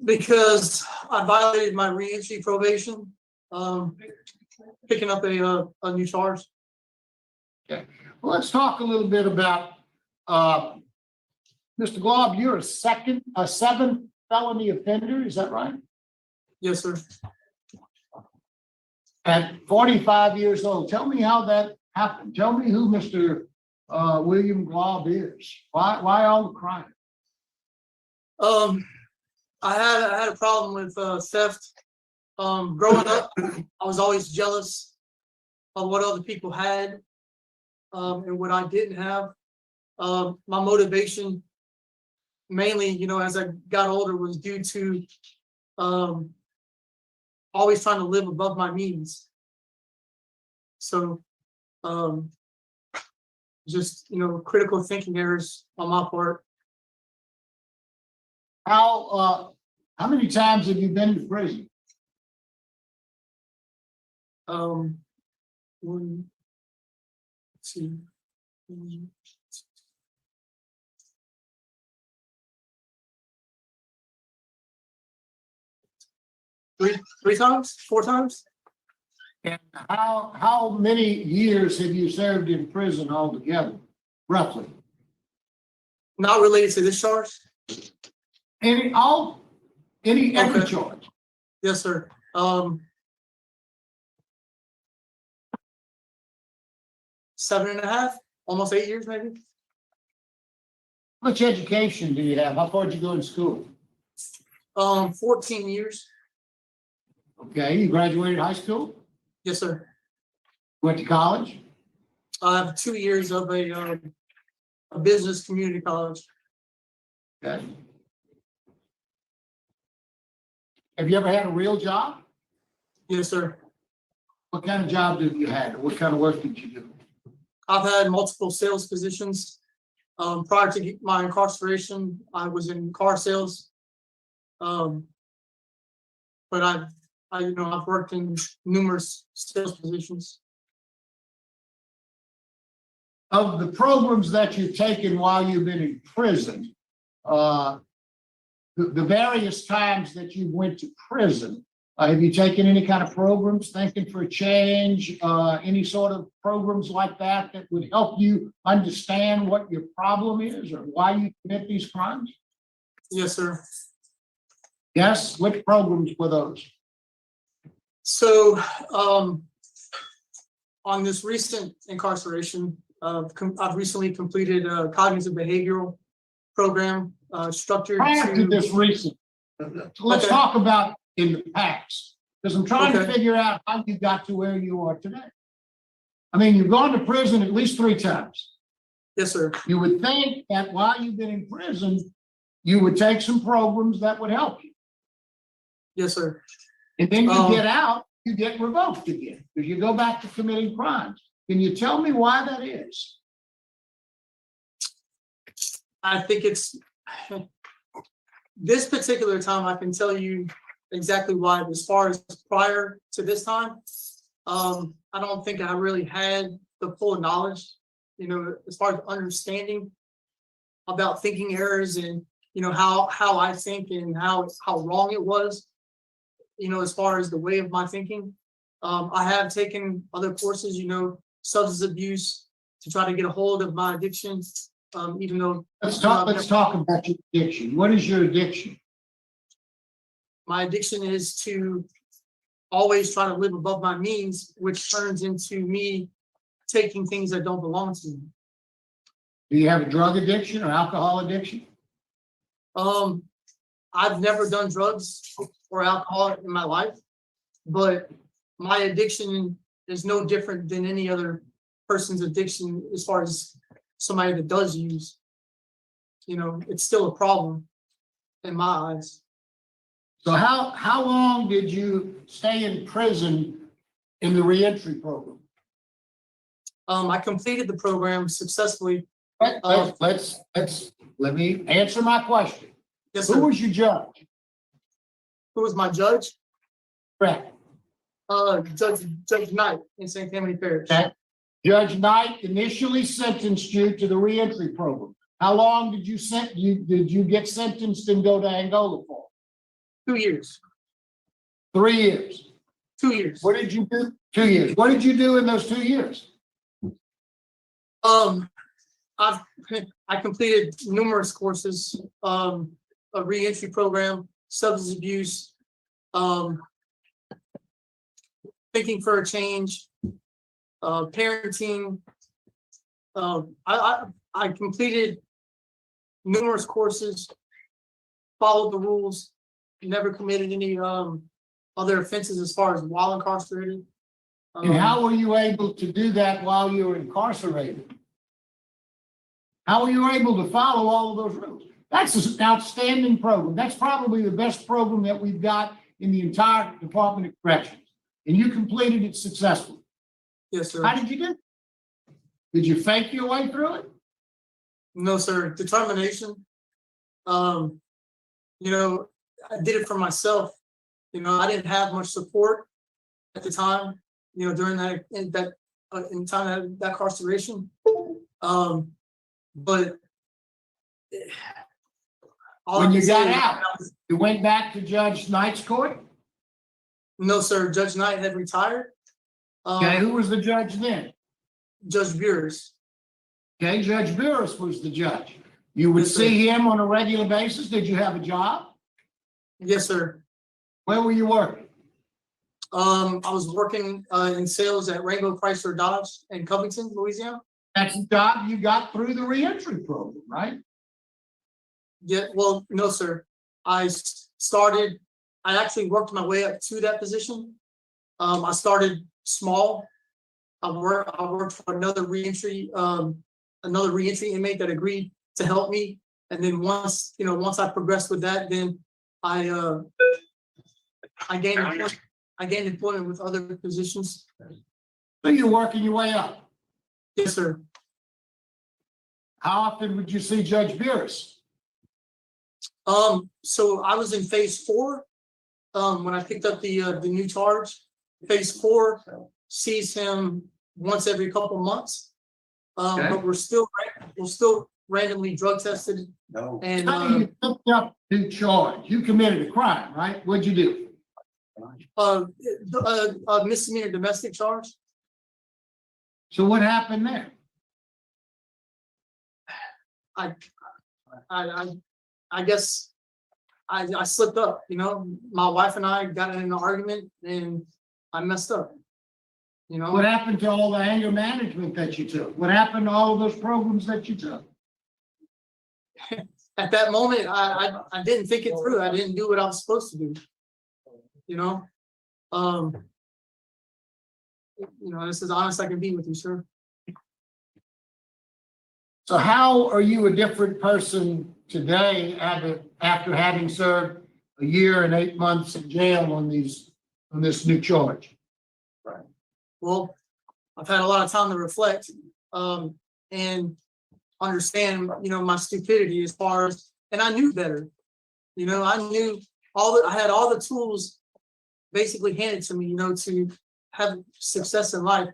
Because I violated my re-entry probation, picking up a new charge. Okay. Well, let's talk a little bit about Mr. Glob. You're a 7th felony offender, is that right? Yes, sir. At 45 years old, tell me how that happened. Tell me who Mr. William Glob is. Why all the crime? I had a problem with theft. Growing up, I was always jealous of what other people had and what I didn't have. My motivation, mainly, as I got older, was due to always trying to live above my means. So, just critical thinking errors on my part. How many times have you been to prison? Let's see. Three times? 4 times? And how many years have you served in prison altogether, roughly? Not related to this charge? Any charge? Yes, sir. 7.5, almost 8 years, maybe. How much education do you have? How far did you go in school? 14 years. Okay, you graduated high school? Yes, sir. Went to college? I have 2 years of a business community college. Okay. Have you ever had a real job? Yes, sir. What kind of job did you have? What kind of work did you do? I've had multiple sales positions. Prior to my incarceration, I was in car sales. But I've worked in numerous sales positions. Of the programs that you've taken while you've been in prison, the various times that you went to prison, have you taken any kind of programs, Thinking for a Change, any sort of programs like that that would help you understand what your problem is or why you commit these crimes? Yes, sir. Yes, which programs were those? So, on this recent incarceration, I've recently completed a cognitive behavioral program, structured Prior to this recent, let's Okay. talk about in the past, because I'm trying to Okay. figure out how you got to where you are today. I mean, you've gone to prison at least 3 times. Yes, sir. You would think that while you've been in prison, you would take some programs that would help you. Yes, sir. And then you Um, get out, you get revoked again, because you go back to committing crimes. Can you tell me why that is? I think it's this particular time, I can tell you exactly why. As far as prior to this time, I don't think I really had the full knowledge, as far as understanding about thinking errors and, how I think and how wrong it was, as far as the way of my thinking. I have taken other courses, substance abuse to try to get a hold of my addiction, even though Let's talk about your addiction. What is your addiction? my addiction is to always try to live above my means, which turns into me taking things that don't belong to me. Do you have a drug addiction or alcohol addiction? I've never done drugs or alcohol in my life, but my addiction is no different than any other person's addiction as far as somebody that does use. It's still a problem in my eyes. So how long did you stay in prison in the reentry program? I completed the program successfully. Let me answer my question. Yes, Who sir. was your judge? Who was my judge? Correct. Judge Knight in St. Tammany Parish. Okay. Judge Knight initially sentenced you to the reentry program. How long did you get sentenced and go to Angola for? 2 years. 3 years. 2 years. What did you do? 2 years. What did you do in those 2 years? I completed numerous courses, a reentry program, substance abuse, Thinking for a Change, parenting. I completed numerous courses, followed the rules, never committed any other offenses as far as while incarcerated. And how were you able to do that while you were incarcerated? How were you able to follow all of those rules? That's an outstanding program. That's probably the best program that we've got in the entire Department of Corrections. And you completed it successfully. Yes, sir. How did you do it? Did you fake your way through it? No, sir. Determination. I did it for myself. I didn't have much support at the time, during that incarceration. But all When I you can got say is- out, you went back to Judge Knight's court? No, sir. Judge Knight had retired. Okay, who was the judge then? Judge Beers. Okay, Judge Burris was the judge. You would Yes, sir. see him on a regular basis. Did you have a job? Yes, sir. Where were you working? I was working in sales at Rainbow Chrysler Dodge in Covington, Louisiana. That's a job you got through the reentry program, right? Yeah, well, no, sir. I actually worked my way up to that position. I started small. I worked for another reentry inmate that agreed to help me. And then once I progressed with that, then I gained I gained employment with other positions. So you're working your way up. Yes, sir. How often would you see Judge Beers? So I was in phase 4, when I picked up the new charge. Phase 4 sees him once every couple months. Okay. But we're still randomly drug tested and, How do you picked up the charge? You committed a crime, right? What'd you do? a misdemeanor domestic charge. So what happened there? I guess I slipped up, you know, my wife and I got in an argument and I messed up. You know, What happened to all the anger management that you took? What happened to all of those programs that you took? at that moment, I didn't think it through. I didn't do what I was supposed to do. You know, this is honest I can be with you, sir. So how are you a different person today after having served a year and 8 months in jail on this new charge? Well, I've had a lot of time to reflect, and understand, my stupidity as far as, and I knew better. I knew I had all the tools basically handed to me, to have success in life.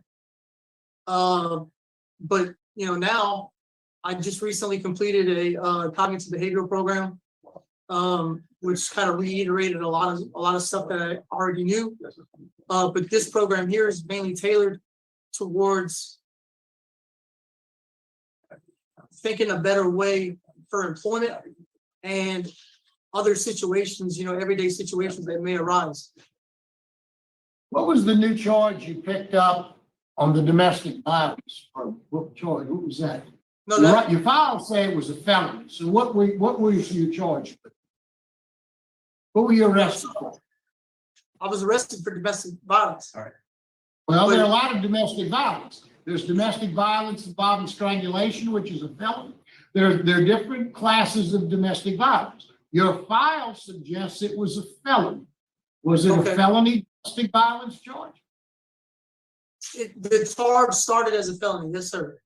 But, now I just recently completed a cognitive behavioral program, which kind of reiterated a lot of stuff that I already knew. But this program here is mainly tailored towards thinking a better way for employment and other situations, everyday situations that may arise. What was the new charge you picked up on the domestic violence? Or what charge? What was that? No, Your file say it was a felony. So what was you charged with? What were you arrested for? I was arrested for domestic violence. All right. Well, there are a lot of domestic violence. There's domestic violence involving strangulation, which is a felony. There are different classes of domestic violence. Your file suggests it was a felony. Was it a felony domestic violence charge? The charge started as a felony, yes, sir.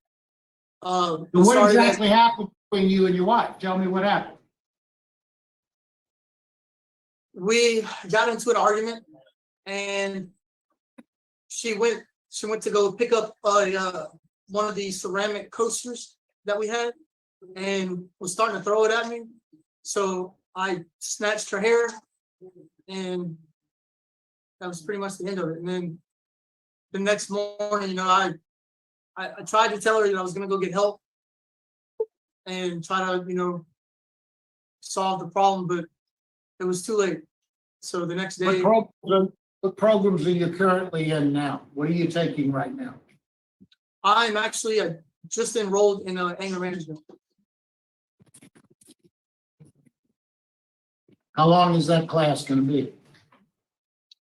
So what exactly happened between you and your wife? Tell me what happened. We got into an argument, and she went to go pick up one of these ceramic coasters that we had, and was starting to throw it at me. So I snatched her hair, and that was pretty much the end of it. And then the next morning, I tried to tell her that I was going to go get help and try to, solve the problem, but it was too late. So the next day, What programs are you currently in now? What are you taking right now? I'm actually just enrolled in anger management. How long is that class going to be?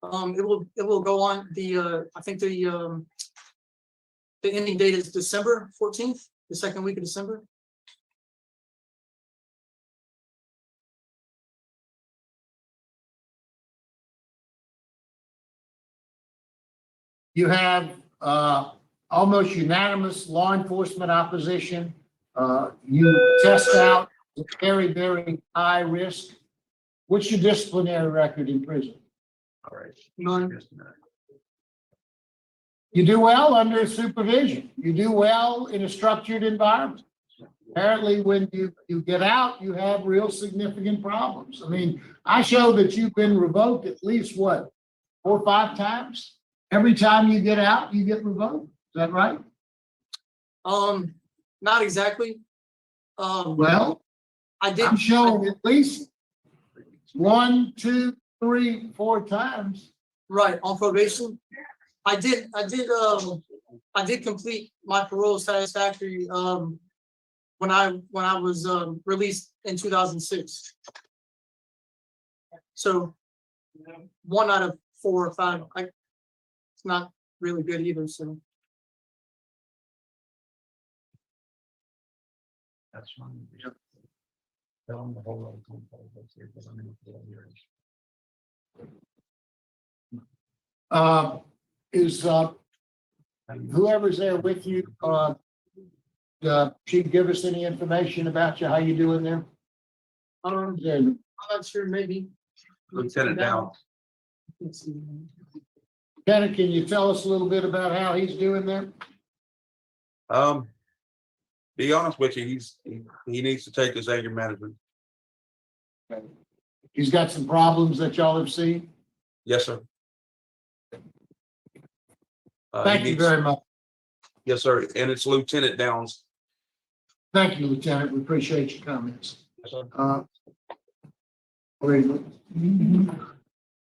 It will go on I think the ending date is December 14th, the second week of December. You have almost unanimous law enforcement opposition. You test out very, very high risk. What's your disciplinary record in prison? All right. None. You do well under supervision. You do well in a structured environment. Apparently, when you get out, you have real significant problems. I mean, I show that you've been revoked at least, 4 or 5 times? Every time you get out, you get revoked. Is that right? Not exactly. Well, I did. I'm showing at least 1, 2, 3, 4 times. Right, on probation. I did complete my parole satisfactory when I was released in 2006. So 1 out of 4 or 5. It's not really good either. So That's fine. Tell them the whole lot of Is, whoever's there with you, she give us any information about you, how you doing there? Yeah. I'm not sure, maybe. Lieutenant Down. Let's see. Lieutenant, can you tell us a little bit about how he's doing there? Be honest with you, he needs to take his anger management. He's got some problems that y'all have seen. Yes, sir. Thank he you needs- very much. Yes, sir. And it's Lieutenant Downs. Thank you, Lieutenant. We appreciate your comments. Yes, sir.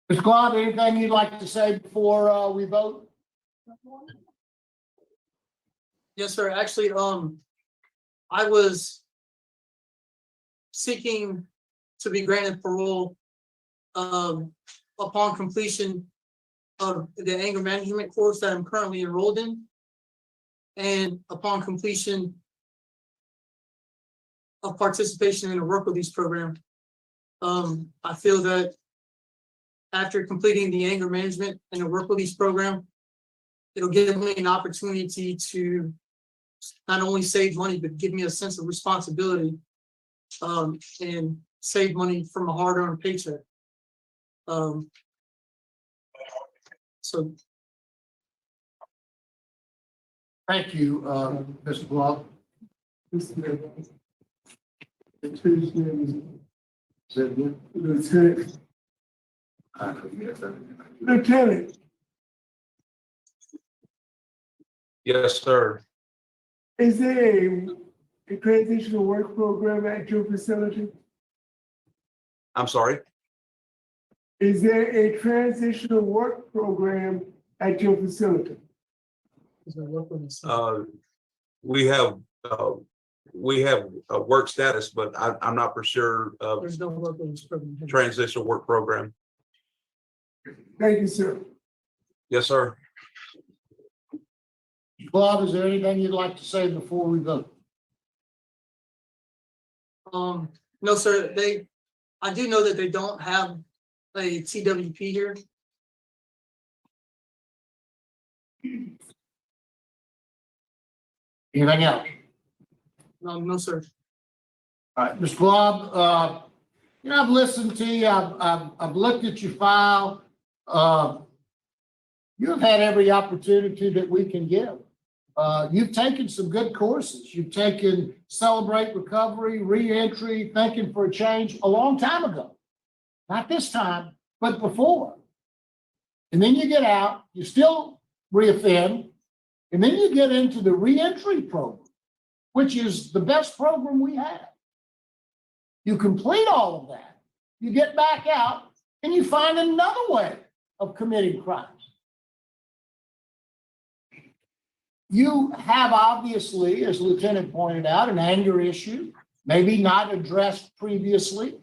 Ms. Glob, anything you'd like to say before we vote? Yes, sir. Actually, I was seeking to be granted parole upon completion of the anger management course that I'm currently enrolled in. And upon completion of participation in a work release program. I feel that after completing the anger management and the work release program, it'll give me an opportunity to not only save money, but give me a sense of responsibility and save money from a hard-earned paycheck. So Thank you, Mr. Glob. Lieutenant, Yes, sir. is there a transitional work program at your facility? I'm sorry. Is there a transitional work program at your facility? We have a work status, but I'm not for sure of there's no work release program. transitional work program. Thank you, sir. Yes, sir. Glob, is there anything you'd like to say before we vote? No, sir, I do know that they don't have a TWP here. Anything else? No, sir. All right, Mr. Glob, I've listened to you. I've looked at your file. You have had every opportunity that we can give. You've taken some good courses. You've taken Celebrate Recovery, Reentry, Thinking for a Change a long time ago. Not this time, but before. And then you get out, you still reoffend, and then you get into the reentry program, which is the best program we have. You complete all of that, you get back out, and you find another way of committing crimes. You have obviously, as Lieutenant pointed out, an anger issue, maybe not addressed previously,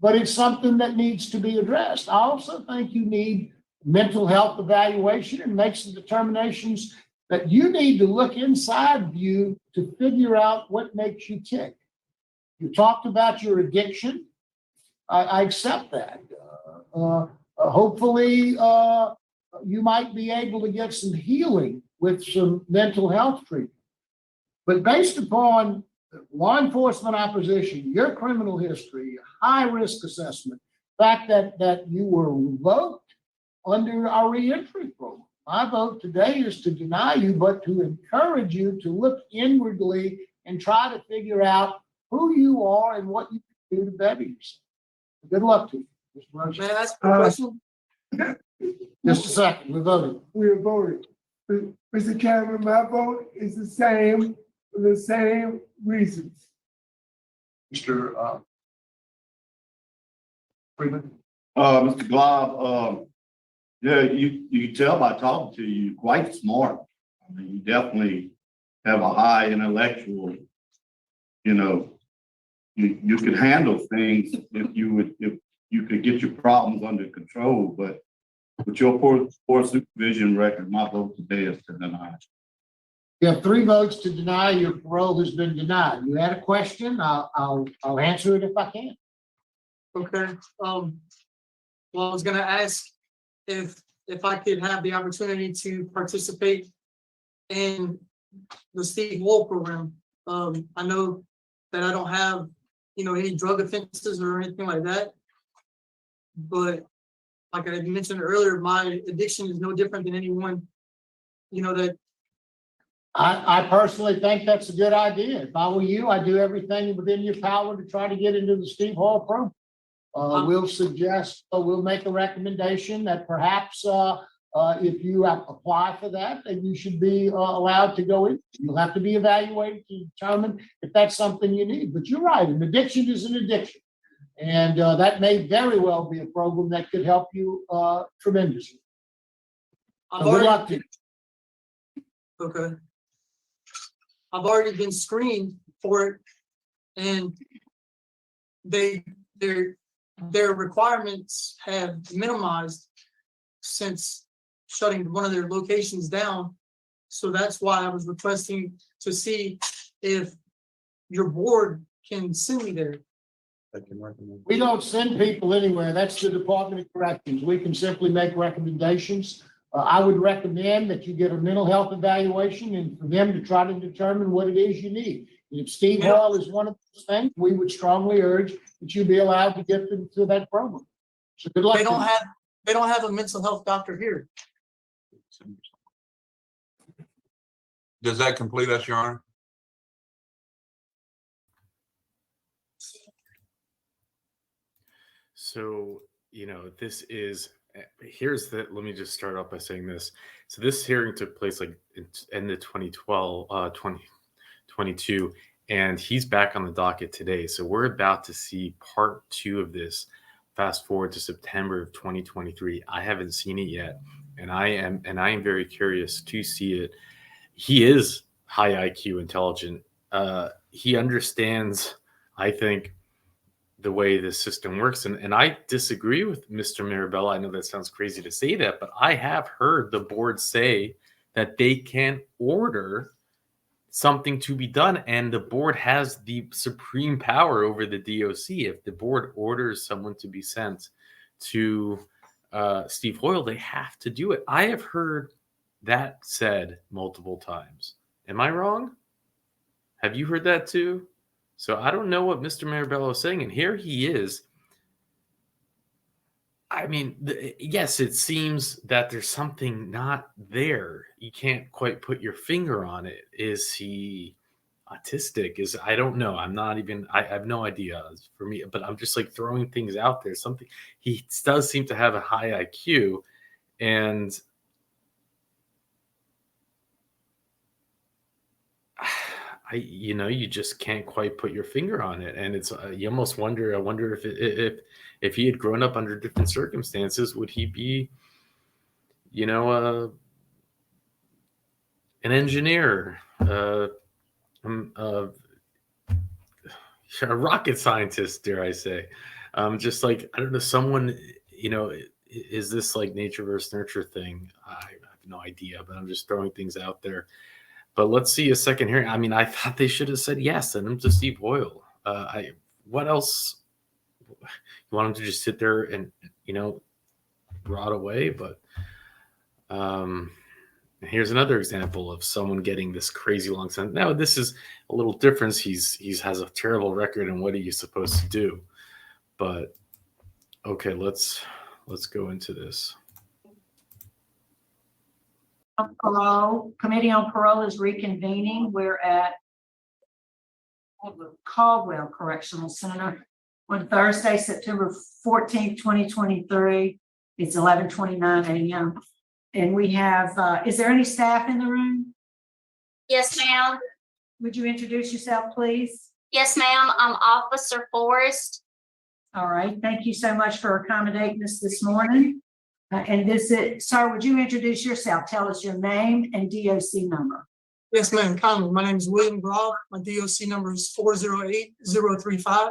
but it's something that needs to be addressed. I also think you need mental health evaluation and make some determinations that you need to look inside of you to figure out what makes you tick. You talked about your addiction. I accept that. Hopefully, you might be able to get some healing with some mental health treatment. But based upon law enforcement opposition, your criminal history, your high risk assessment, the fact that you were revoked under our reentry program, my vote today is to deny you, but to encourage you to look inwardly and try to figure out who you are and what you can do to better yourself. Good luck to you, Mr. Roach. May I ask a question? Just a second, we're voting. We're voting. Mr. Chairman, my vote is the same, for the same reasons. Mr. Freeman? Mr. Glob, yeah, you tell by talking to you, you're quite smart. I mean, you definitely have a high intellectual, you could handle things if you could get your problems under control, but with your poor supervision record, my vote today is to deny. You have 3 votes to deny. Your parole has been denied. You had a question. I'll answer it if I can. Okay, well, I was gonna ask if if I could have the opportunity to participate in the Steve Wool program. I know that I don't have, any drug offenses or anything like that. But like I mentioned earlier, my addiction is no different than anyone, that I personally think that's a good idea. If I were you, I'd do everything within your power to try to get into the Steve Hall program. We'll make a recommendation that perhaps, if you apply for that, then you should be allowed to go in. You'll have to be evaluated to determine if that's something you need. But you're right, an addiction is an addiction. And that may very well be a program that could help you tremendously. I've So good luck to you. Okay. I've already been screened for it, and their requirements have minimized since shutting one of their locations down. So that's why I was requesting to see if your board can send me there. We don't send people anywhere. That's the Department of Corrections. We can simply make recommendations. I would recommend that you get a mental health evaluation and for them to try to determine what it is you need. If Steve Hall is one of those things, we would strongly urge that you be allowed to get into that program. So good luck. They don't have a mental health doctor here. Does that complete us, Your Honor? So, this is, let me just start off by saying this. So this hearing took place like in the 2022, and he's back on the docket today. So we're about to see part 2 of this. Fast forward to September of 2023. I haven't seen it yet, and I am very curious to see it. He is high IQ intelligent. He understands, I think, the way the system works. And I disagree with Mr. Mirabella. I know that sounds crazy to say that, but I have heard the board say that they can order something to be done. And the board has the supreme power over the DOC. If the board orders someone to be sent to Steve Hoyle, they have to do it. I have heard that said multiple times. Am I wrong? Have you heard that too? So I don't know what Mr. Mirabella is saying, and here he is. I mean, yes, it seems that there's something not there. You can't quite put your finger on it. Is he autistic? I don't know. I have no idea for me, but I'm just like throwing things out there. He does seem to have a high IQ, and you just can't quite put your finger on it. And it's, you almost wonder, I wonder if he had grown up under different circumstances, would he be, an engineer, a rocket scientist, dare I say. Just like, I don't know, someone, is this like nature versus nurture thing? I have no idea, but I'm just throwing things out there. But let's see a second here. I mean, I thought they should have said yes, send him to Steve Hoyle. What else? You want him to just sit there and, rot away? But here's another example of someone getting this crazy long sentence. Now, this is a little different. He has a terrible record, and what are you supposed to do? But okay, let's go into this. Parole, Committee on Parole is reconvening. We're at Caldwell Correctional Center on Thursday, September 14th, 2023. It's 11:29 a.m. And we have, is there any staff in the room? Yes, ma'am. Would you introduce yourself, please? Yes, ma'am. I'm Officer Forrest. All right. Thank you so much for accommodating us this morning. Sir, would you introduce yourself? Tell us your name and DOC number. Yes, ma'am. Kindly. My name is William Glob. My DOC number is 408035.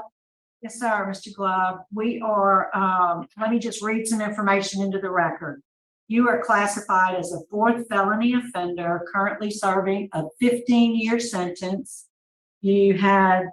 Yes, sir, Mr. Glob. We are, let me just read some information into the record. You are classified as a 4th felony offender, currently serving a 15-year sentence. You had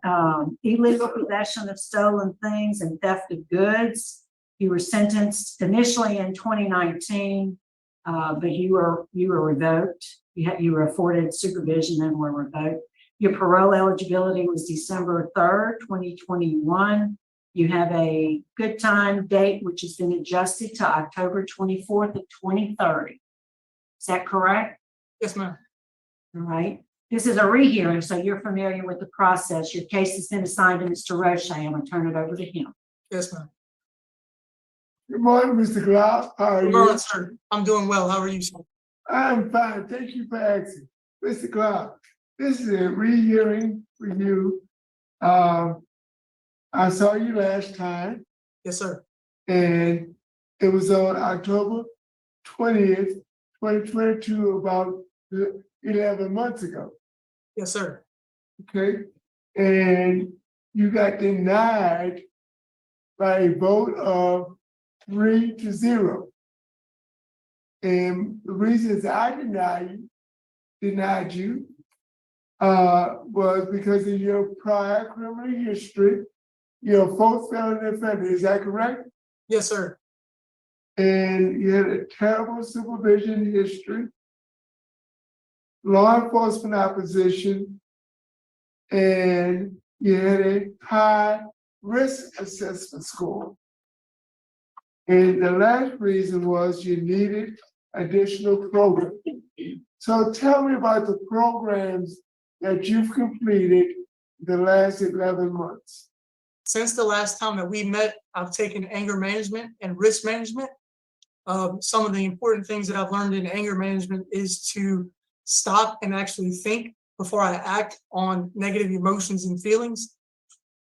illegal possession of stolen things and theft of goods. You were sentenced initially in 2019. but you were revoked. You were afforded supervision and were revoked. Your parole eligibility was December 3rd, 2021. You have a good time date, which has been adjusted to October 24th of 2030. Is that correct? Yes, ma'am. All right. This is a rehearing, so you're familiar with the process. Your case has been assigned to Mr. Roche. I'm going to turn it over to him. Yes, ma'am. Good morning, Mr. Glaude. How are Good you? morning, sir. I'm doing well. How are you, sir? I'm fine. Thank you for asking. Mr. Glaude, this is a rehearing for you. I saw you last time Yes, sir. and it was on October 20th, 2022, about 11 months ago. Yes, sir. Okay, and you got denied by a vote of 3-0. And the reasons I denied you was because of your prior criminal history. You're a fourth felony offender, is that correct? Yes, sir. And you had a terrible supervision history, law enforcement opposition, and you had a high risk assessment score. And the last reason was you needed additional programs. So tell me about the programs that you've completed the last 11 months. Since the last time that we met, I've taken anger management and risk management. Some of the important things that I've learned in anger management is to stop and actually think before I act on negative emotions and feelings.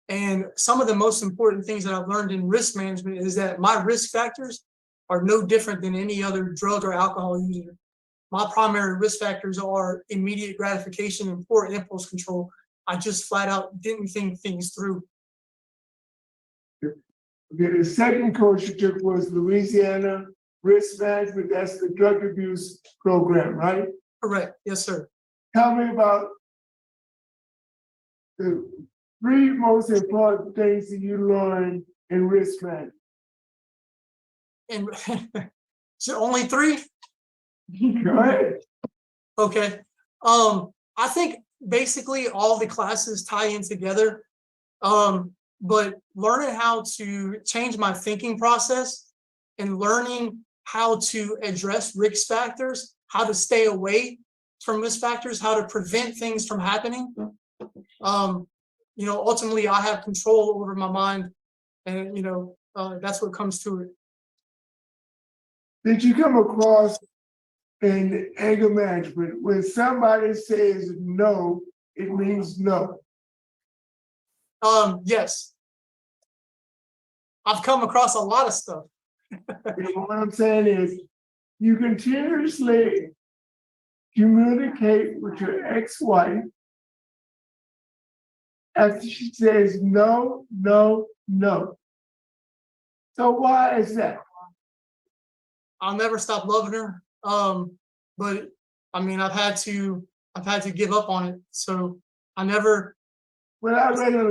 And some of the most important things that I've learned in risk management is that my risk factors are no different than any other drug or alcohol user. My primary risk factors are immediate gratification and poor impulse control. I just flat out didn't think things through. Okay, the second course you took was Louisiana Risk Management. That's the drug abuse program, right? Correct. Yes, sir. Tell me about the 3 most important things that you learned in risk management. And so only 3? Go ahead. Okay. I think basically all the classes tie in together. But learning how to change my thinking process and learning how to address risk factors, how to stay away from risk factors, how to prevent things from happening. Ultimately I have control over my mind, and that's what comes to it. Did you come across in anger management when somebody says no, it means no? Yes. I've come across a lot of stuff. What I'm saying is, you continuously communicate with your ex-wife after she says no, no, no. So why is that? I'll never stop loving her. But I mean, I've had to give up on it. So I never. Well, I read a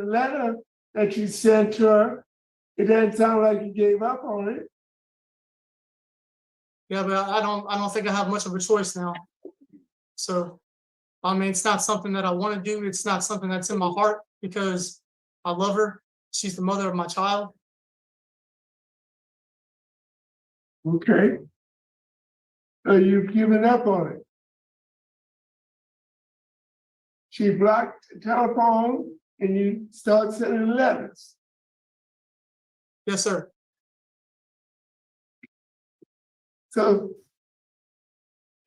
letter that you sent her. It doesn't sound like you gave up on it. Yeah, but I don't think I have much of a choice now. So, I mean, it's not something that I want to do. It's not something that's in my heart because I love her. She's the mother of my child. Okay. So you've given up on it. She blocked the telephone and you start sending letters. Yes, sir. So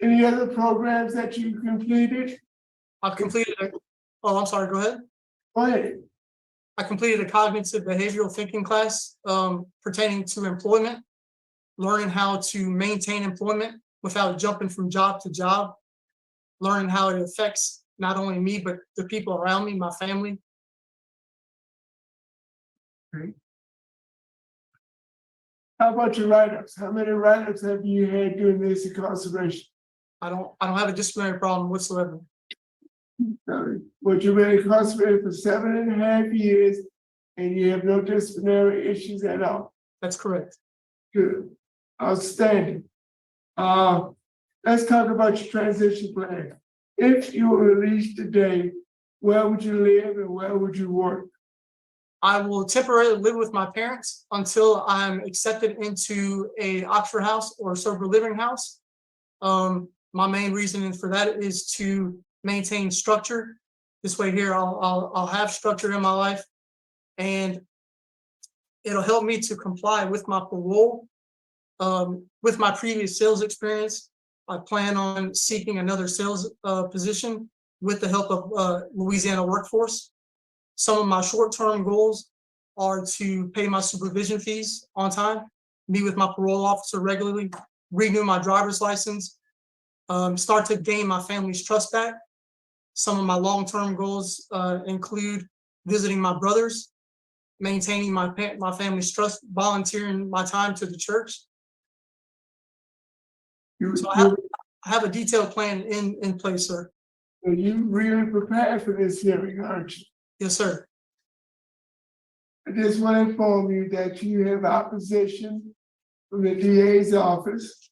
any other programs that you completed? I've completed I'm sorry, go ahead. Go ahead. I completed a cognitive behavioral thinking class pertaining to employment, learning how to maintain employment without jumping from job to job, learning how it affects not only me, but the people around me, my family. Okay. How about your write-ups? How many write-ups have you had during this incarceration? I don't have a disciplinary problem whatsoever. But you've been incarcerated for 7.5 years and you have no disciplinary issues at all? That's correct. Good. Outstanding. Let's talk about your transition plan. If you were released today, where would you live and where would you work? I will temporarily live with my parents until I'm accepted into a Oxford House or sober living house. My main reasoning for that is to maintain structure. This way here, I'll have structure in my life, and it'll help me to comply with my parole. With my previous sales experience, I plan on seeking another sales position with the help of Louisiana Workforce. Some of my short-term goals are to pay my supervision fees on time, meet with my parole officer regularly, renew my driver's license, start to gain my family's trust back. Some of my long-term goals include visiting my brothers, maintaining my family's trust, volunteering my time to the church. So I have a detailed plan in place, sir. You really prepared for this hearing, aren't you? Yes, sir. I just want to inform you that you have opposition from the DA's office.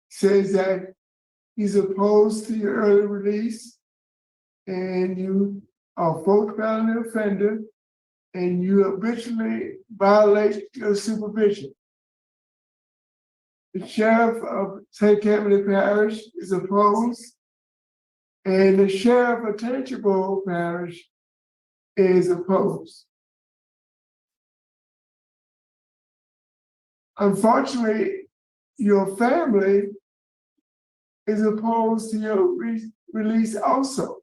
Says that he's opposed to your early release, and you are a fourth felony offender, and you habitually violate your supervision. The sheriff of St. Tammany Parish is opposed, and the sheriff of Tangipahoa Parish is opposed. Unfortunately, your family is opposed to your release also.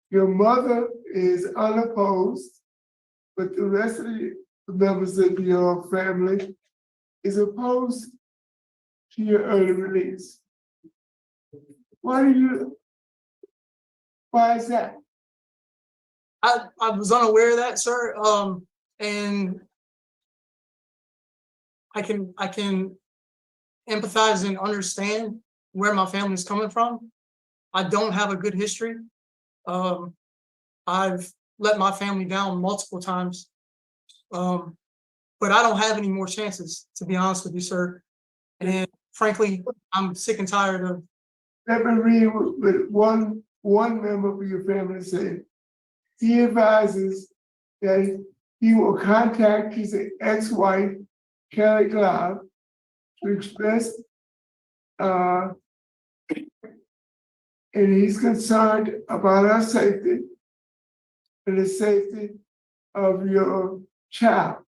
Your mother is unopposed, but the rest of the members of your family is opposed to your early release. Why is that? I was unaware of that, sir. And I can empathize and understand where my family's coming from. I don't have a good history. I've let my family down multiple times. But I don't have any more chances, to be honest with you, sir. And frankly, I'm sick and tired of. Let me read what one member of your family said. He advises that he will contact his ex-wife, Kelly Glove, to express and he's concerned about our safety and the safety of your child.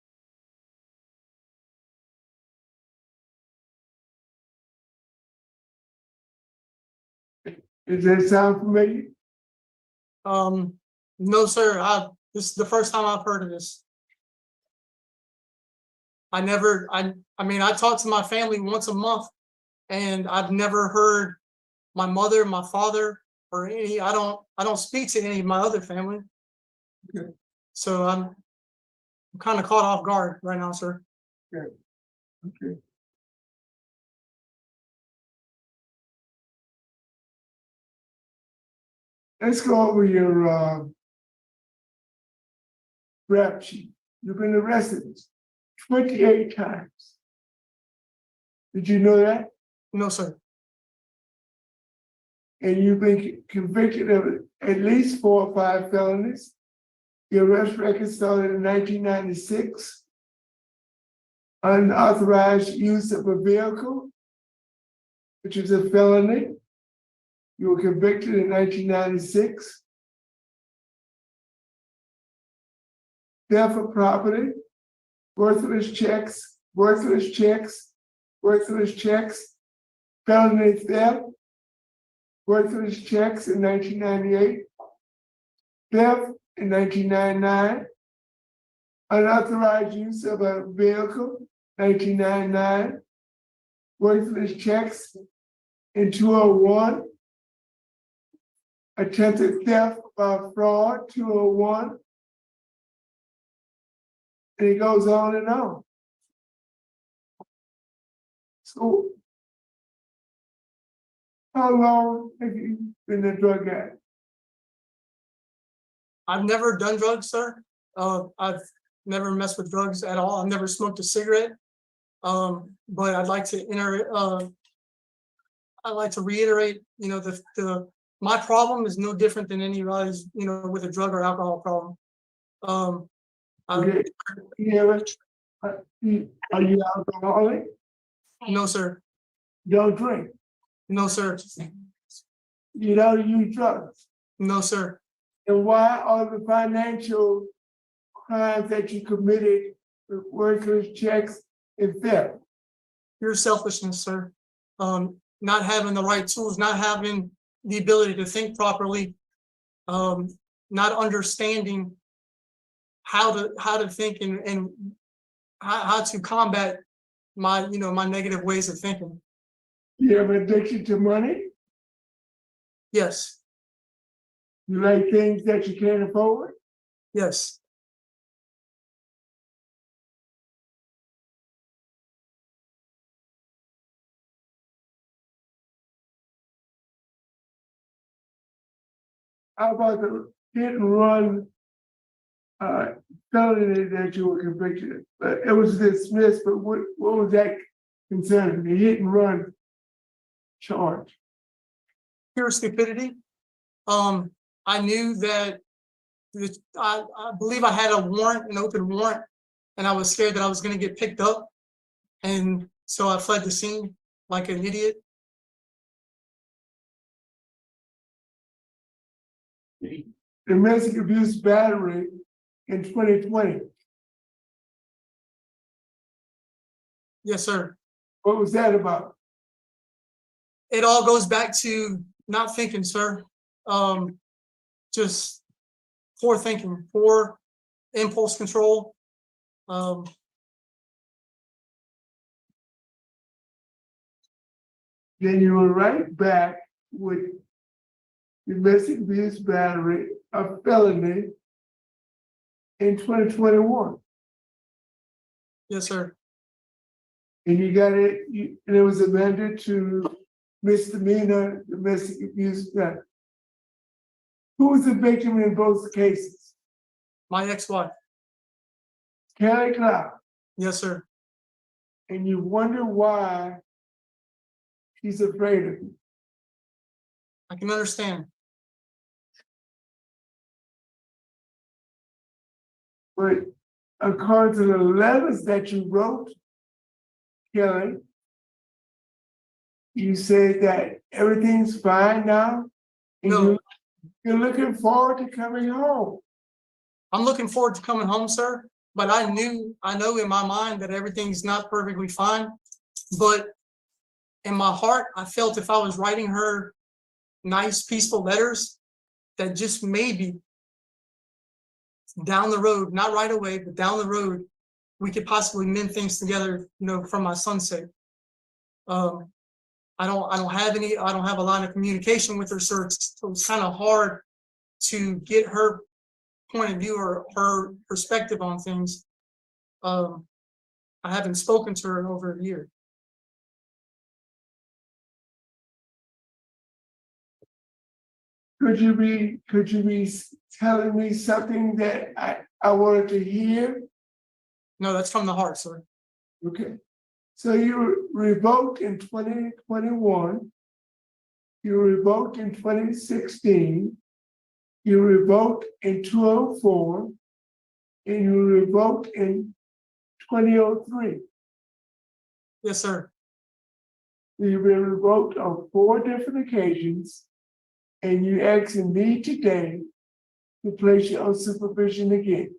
Does that sound familiar? No, sir. This is the first time I've heard of this. I mean, I talk to my family once a month, and I've never heard my mother, my father, or I don't speak to any of my other family. Okay. So I'm kind of caught off guard right now, sir. Okay. Okay. Let's go over your rap sheet. You've been arrested 28 times. Did you know that? No, sir. And you've been convicted of at least 4 or 5 felonies. Your arrest record started in 1996. Unauthorized use of a vehicle, which is a felony. You were convicted in 1996. Theft of property, worthless checks, felony theft, worthless checks in 1998, theft in 1999, unauthorized use of a vehicle, 1999, worthless checks in 2001, attempted theft by fraud, 2001, and it goes on and on. So How long have you been a drug addict? I've never done drugs, sir. I've never messed with drugs at all. I've never smoked a cigarette. But I'd like to I'd like to reiterate, my problem is no different than anybody's, with a drug or alcohol problem. Okay. Yeah, are you alcoholic? No, sir. Don't drink? No, sir. You don't use drugs? No, sir. And why are the financial crimes that you committed, with worthless checks and theft? Pure selfishness, sir. Not having the right tools, not having the ability to think properly, not understanding how to think and how to combat my negative ways of thinking. You have addiction to money? Yes, You like things that you can't afford? yes. How about the hit and run felony that you were convicted of? But it was dismissed, but what was that concerning? The hit and run charge? Pure stupidity. I knew that I believe I had a warrant, an open warrant, and I was scared that I was going to get picked up. And so I fled the scene like an idiot. Domestic abuse battery in 2020. Yes, sir. What was that about? It all goes back to not thinking, sir. Just poor thinking, poor impulse control. Then you were right back with domestic abuse battery, a felony in 2021. Yes, sir. And you got it, and it was amended to misdemeanor domestic abuse battery. Who was the victim in both cases? My ex-wife. Kelly Cloud. Yes, sir. And you wonder why she's afraid of you. I can understand. But according to the letters that you wrote, Kelly, you said that everything's fine now. And No. you're looking forward to coming home. I'm looking forward to coming home, sir. But I know in my mind that everything's not perfectly fine. But in my heart, I felt if I was writing her nice, peaceful letters, that just maybe down the road, not right away, but down the road, we could possibly mend things together, for my son's sake. I don't have a line of communication with her, so it's kind of hard to get her point of view or her perspective on things. I haven't spoken to her in over a year. Could you be telling me something that I wanted to hear? No, that's from the heart, sir. Okay. So you were revoked in 2021. You were revoked in 2016. You were revoked in 2004. And you were revoked in 2003. Yes, sir. You've been revoked on 4 different occasions. And you asking me today to place you on supervision again.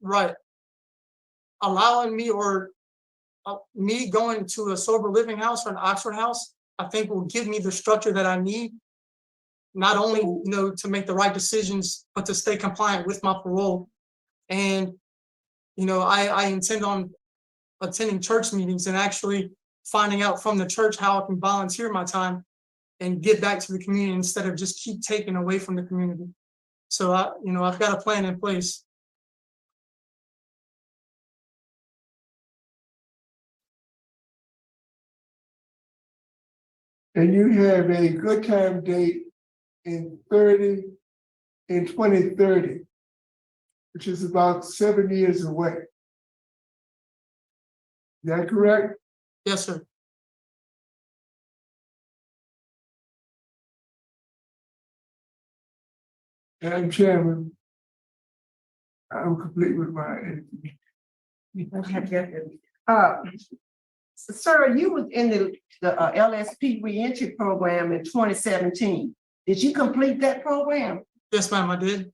Right. Allowing me or me going to a sober living house or an Oxford house, I think will give me the structure that I need. Not only, to make the right decisions, but to stay compliant with my parole. And, I intend on attending church meetings and actually finding out from the church how I can volunteer my time and give back to the community instead of just keep taking away from the community. So I've got a plan in place. and you have a good time date in 2030, which is about 7 years away. Is that correct? Yes, sir. Madam Chairman, I'm complete with my. So, sir, you was in the LSP reentry program in 2017. Did you complete that program? Yes, ma'am, I did.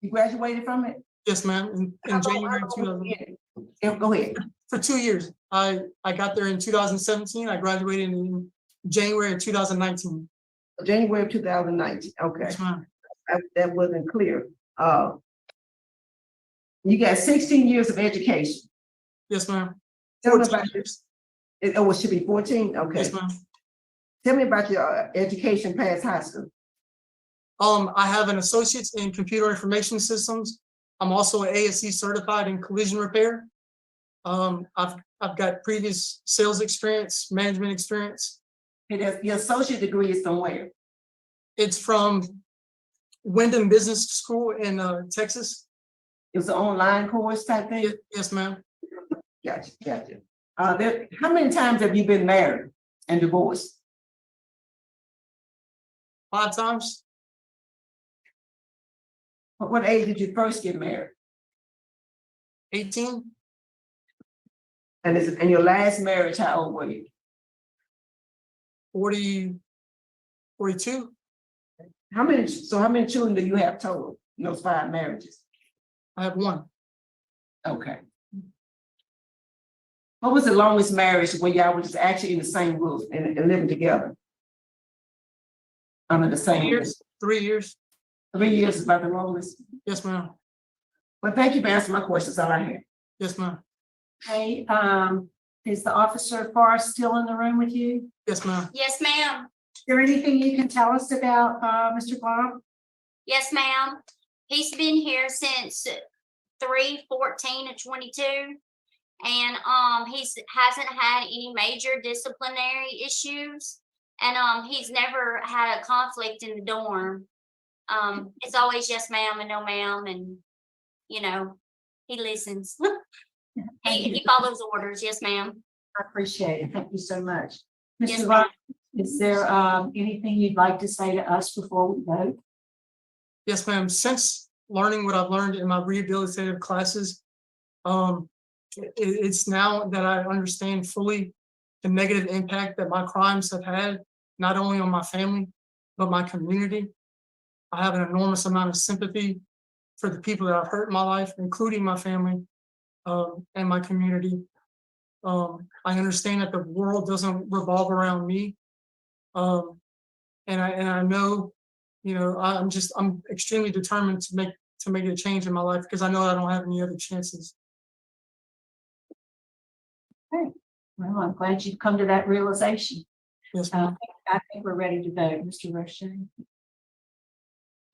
You graduated from it? Yes, ma'am, in January How long 2000. was you in it? Yeah, go ahead. For 2 years. I got there in 2017. I graduated in January of 2019. January of 2019, okay. Yes, ma'am. That wasn't clear. You got 16 years of education. Yes, ma'am. Tell me 14 about years. Oh, it should be 14, okay. Yes, ma'am. Tell me about your education past high school. I have an associate's in computer information systems. I'm also an ASC certified in collision repair. I've got previous sales experience, management experience. Your associate degree is from where? It's from Wyndham Business School in Texas. It's an online course type thing? Yes, ma'am. Gotcha. How many times have you been married and divorced? 5 times. What age did you first get married? 18. And your last marriage, how old were you? 42. How many children do you have total in those 5 marriages? I have 1. Okay. What was the longest marriage where y'all were just actually in the same roof and living together? Under the same roof? 3 years. 3 years is about the longest? Yes, ma'am. Well, thank you for answering my questions. All I have. Yes, ma'am. Hey, is the officer Forrest still in the room with you? Yes, ma'am. Yes, ma'am. Is there anything you can tell us about, Mr. Glob? Yes, ma'am. He's been here since 3/14/22. And hasn't had any major disciplinary issues. And he's never had a conflict in the dorm. It's always yes, ma'am, and no, ma'am, and he listens. He follows orders, yes, ma'am. I appreciate it. Thank you so much. Yes, Mr. ma'am. Glob, is there anything you'd like to say to us before we vote? Yes, ma'am. Since learning what I've learned in my rehabilitative classes, it's now that I understand fully the negative impact that my crimes have had, not only on my family, but my community. I have an enormous amount of sympathy for the people that I've hurt in my life, including my family, and my community. I understand that the world doesn't revolve around me. And I know, I'm extremely determined to make a change in my life because I know I don't have any other chances. Okay. Well, I'm glad you've come to that realization. Yes, I think we're ready to vote, Mr. Roche.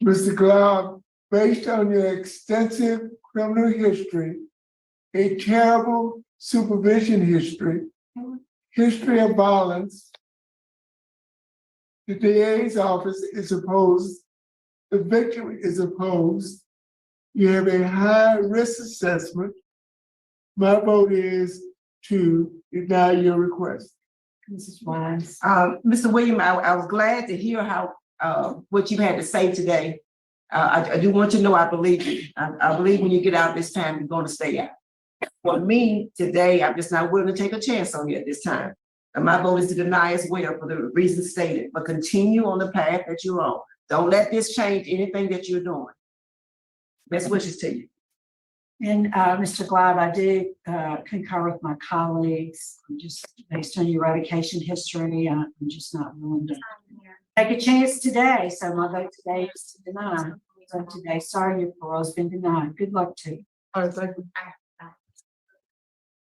Mr. Glob, based on your extensive criminal history, a terrible supervision history of violence, the DA's office is opposed, the victim is opposed, you have a high risk assessment. My vote is to deny your request. Mrs. Wise. Mr. William, I was glad to hear how what you had to say today. I do want you to know I believe you. I believe when you get out this time, you're going to stay out. For me today, I'm just not willing to take a chance on you at this time. And my vote is to deny as well for the reasons stated, but continue on the path that you're on. Don't let this change anything that you're doing. Best wishes to you. And Mr. Glob, I do concur with my colleagues. Just based on your revocation history, I'm just not willing to take a chance today. So my vote today is to deny. So today, sorry, your parole's been denied. Good luck to you. All right, thank you.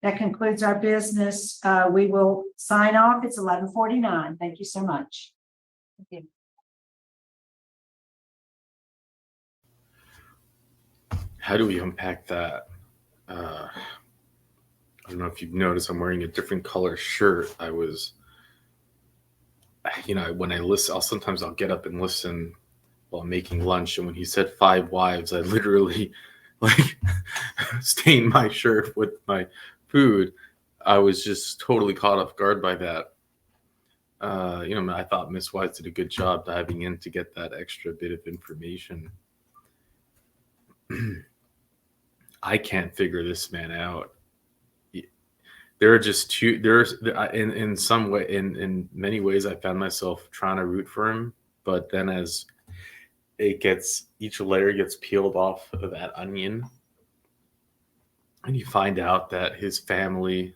That concludes our business. We will sign off. It's 11:49. Thank you so much. Thank you. How do we unpack that? I don't know if you've noticed I'm wearing a different color shirt. you know, when I listen, I'll get up and listen while making lunch. And when he said 5 wives, I literally like stained my shirt with my food. I was just totally caught off guard by that. You know, I thought Miss Wise did a good job diving in to get that extra bit of information. I can't figure this man out. There are just two. There's in some way, in many ways, I found myself trying to root for him, but then as each layer gets peeled off of that onion, and you find out that his family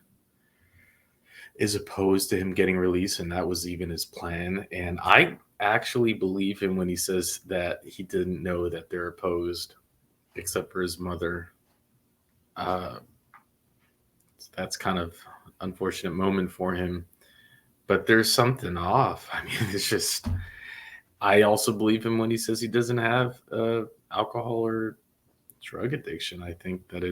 is opposed to him getting released, and that was even his plan. And I actually believe him when he says that he didn't know that they're opposed, except for his mother. That's kind of unfortunate moment for him, but there's something off. I mean, it's just, I also believe him when he says he doesn't have alcohol or drug addiction. I think that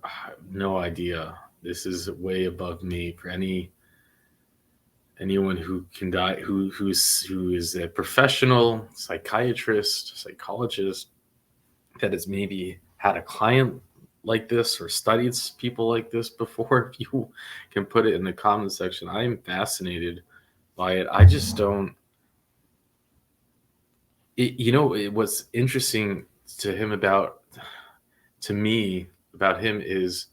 I have no idea. This is way above me for anyone who can die, who is a professional psychiatrist, psychologist that has maybe had a client like this or studied people like this before. If you can put it in the comment section, I am fascinated by it. I just don't. It was interesting to me about him is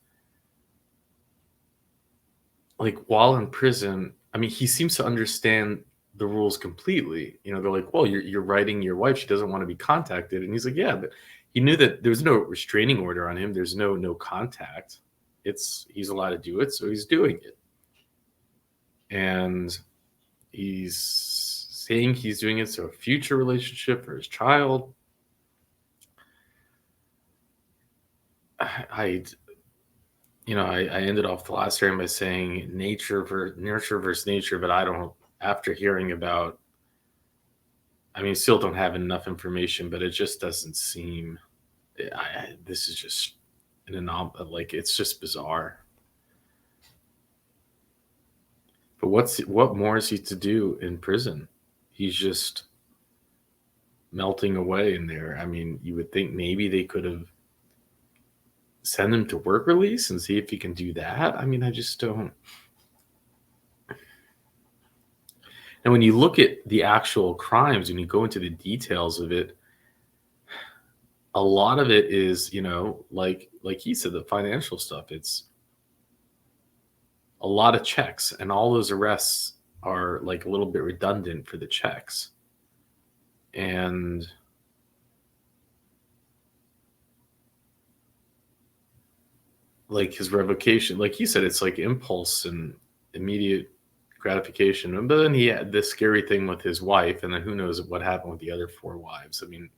like while in prison. I mean, he seems to understand the rules completely. You know, they're like, well, you're writing your wife, she doesn't want to be contacted, and he's like, yeah, but he knew that there's no restraining order on him. There's no contact. He's allowed to do it, so he's doing it. And he's saying he's doing it so a future relationship for his child. I ended off the last hearing by saying nurture versus nature, but I don't, after hearing about, I mean, still don't have enough information, but it just doesn't seem, this is just an anomaly, like it's just bizarre. But what more is he to do in prison? He's just melting away in there. I mean, you would think maybe they could have sent him to work release and see if he can do that. I mean, I just don't. And when you look at the actual crimes, when you go into the details of it, a lot of it is, like he said, the financial stuff. It's a lot of checks, and all those arrests are like a little bit redundant for the checks. And like his revocation, like he said, it's like impulse and immediate gratification. But then he had this scary thing with his wife, and then who knows what happened with the other 4 wives. I mean,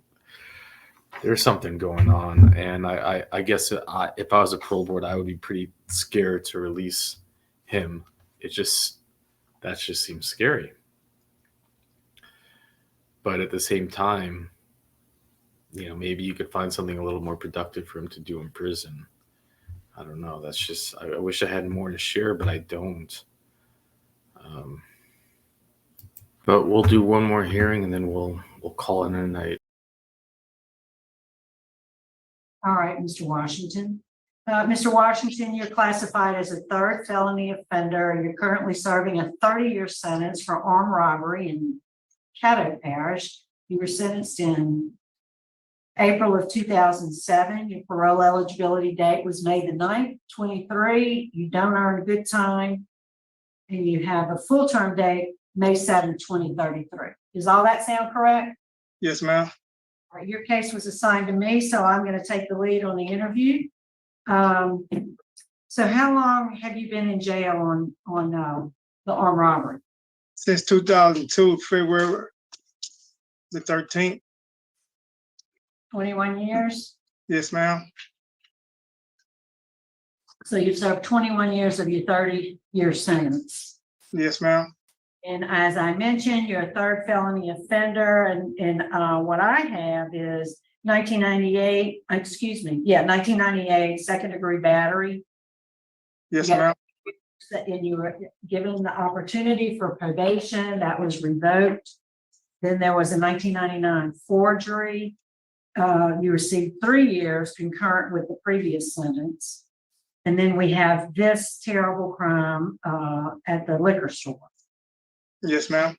there's something going on. And I guess if I was a parole board, I would be pretty scared to release him. That just seems scary. But at the same time, maybe you could find something a little more productive for him to do in prison. I don't know. That's just, I wish I had more to share, but I don't. But we'll do one more hearing and then we'll call it a night. All right, Mr. Washington. Mr. Washington, you're classified as a 3rd felony offender. You're currently serving a 30-year sentence for armed robbery in Caddo Parish. You were sentenced in April of 2007. Your parole eligibility date was May the 9th, 23. You don't earn a good time. And you have a full term date, May 7th, 2033. Does all that sound correct? Yes, ma'am. All right, your case was assigned to me, so I'm going to take the lead on the interview. So how long have you been in jail on the armed robbery? Since 2002, February the 13th. 21 years? Yes, ma'am. So you've served 21 years of your 30-year sentence. Yes, ma'am. And as I mentioned, you're a 3rd felony offender, and what I have is 1998, 2nd-degree battery. Yes, ma'am. And you were given the opportunity for probation, that was revoked. Then there was a 1999 forgery. You received 3 years concurrent with the previous sentence. And then we have this terrible crime at the liquor store. Yes, ma'am.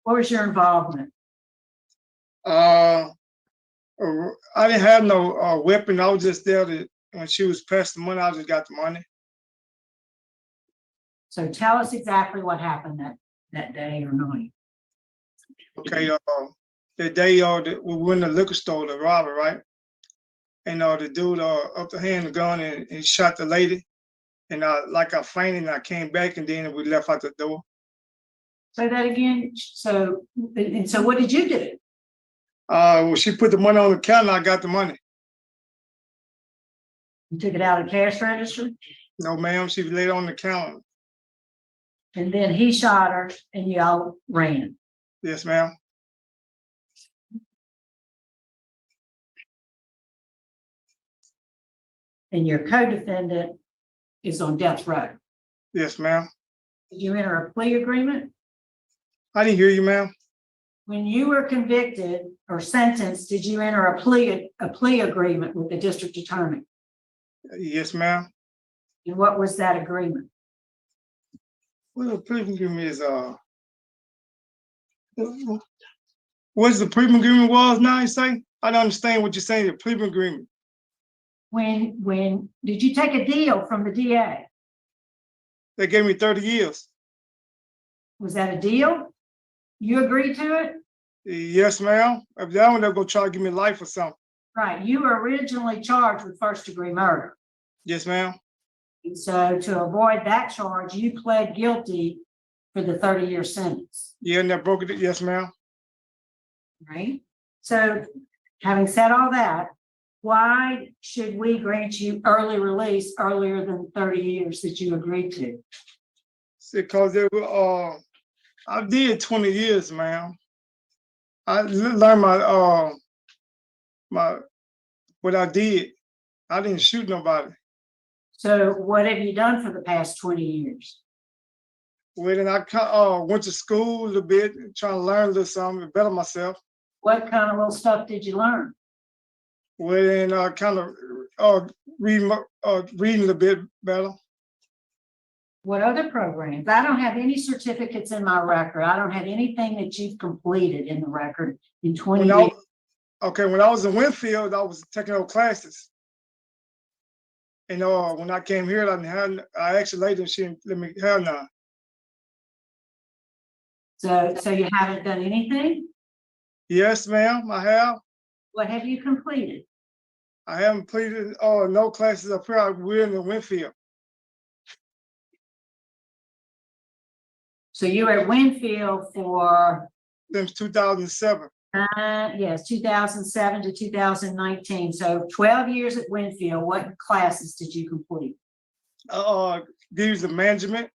What was your involvement? I didn't have no weapon. I was just there to, when she was passing the money, I just got the money. So tell us exactly what happened that day or night. Okay, the day we went to the liquor store to rob her, right? And the dude up the hand the gun and shot the lady. And like I fainted and I came back and then we left out the door. Say that again. So what did you do? Well, she put the money on the counter, I got the money. You took it out of the cash register? No, ma'am, she laid it on the counter. And then he shot her and y'all ran. Yes, ma'am. And your co-defendant is on death row. Yes, ma'am. Did you enter a plea agreement? I didn't hear you, ma'am. When you were convicted or sentenced, did you enter a plea agreement with the district attorney? Yes, ma'am. And what was that agreement? Well, the plea agreement is what's the plea agreement was now, you say? I don't understand what you're saying, the plea agreement. When did you take a deal from the DA? They gave me 30 years. Was that a deal? You agreed to it? Yes, ma'am. If that one, they're gonna try to give me life or something. Right, you were originally charged with first-degree murder. Yes, ma'am. And so to avoid that charge, you pled guilty for the 30-year sentence. Yeah, and they broke it. Yes, ma'am. Right? So having said all that, why should we grant you early release earlier than 30 years that you agreed to? Because they were, I did 20 years, ma'am. I learned what I did. I didn't shoot nobody. So what have you done for the past 20 years? Well, then I went to school a little bit, trying to learn a little something, better myself. What kind of little stuff did you learn? Well, then I kind of reading a little bit better. What other programs? I don't have any certificates in my record. I don't have anything that you've completed in the record in 20 years. Okay, when I was in Winfield, I was taking over classes. And when I came here, I actually later she didn't let me have none. So you haven't done anything? Yes, ma'am, I have. What have you completed? I haven't completed no classes up here. We're in the Winfield. So you were at Winfield for? Since 2007. Yes, 2007 to 2019. So 12 years at Winfield. What classes did you complete? Gives the management.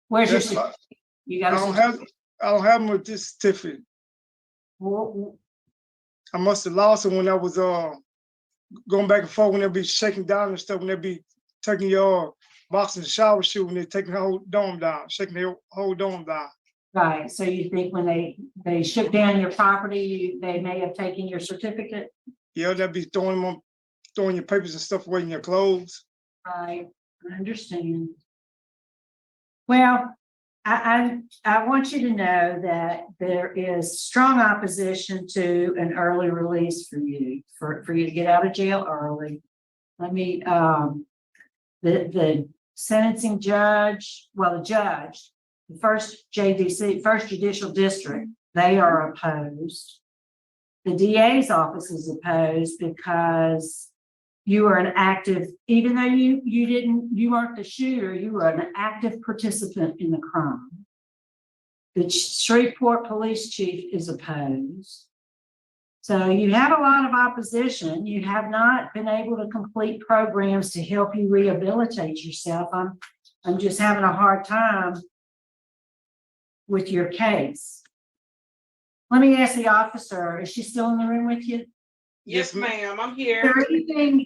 Where's your That's certificate? You I got a don't certificate? have. I don't have them with this certificate. I must have lost it when I was going back and forth when they be shaking down and stuff. When they be taking your boxing shower shoe when they're taking the whole dome down, shaking their whole dome down. Right. So you think when they shook down your property, they may have taken your certificate? Yeah, they'll be throwing your papers and stuff away in your clothes. Right. I understand. Well, I want you to know that there is strong opposition to an early release for you, for you to get out of jail early. Let me, the sentencing judge, the first JDC, First Judicial District, they are opposed. The DA's office is opposed because you were an active, even though you weren't the shooter, you were an active participant in the crime. The Shreveport police chief is opposed. So you have a lot of opposition. You have not been able to complete programs to help you rehabilitate yourself. I'm just having a hard time with your case. Let me ask the officer, is she still in the room with you? Yes, ma'am, I'm Is here. there anything,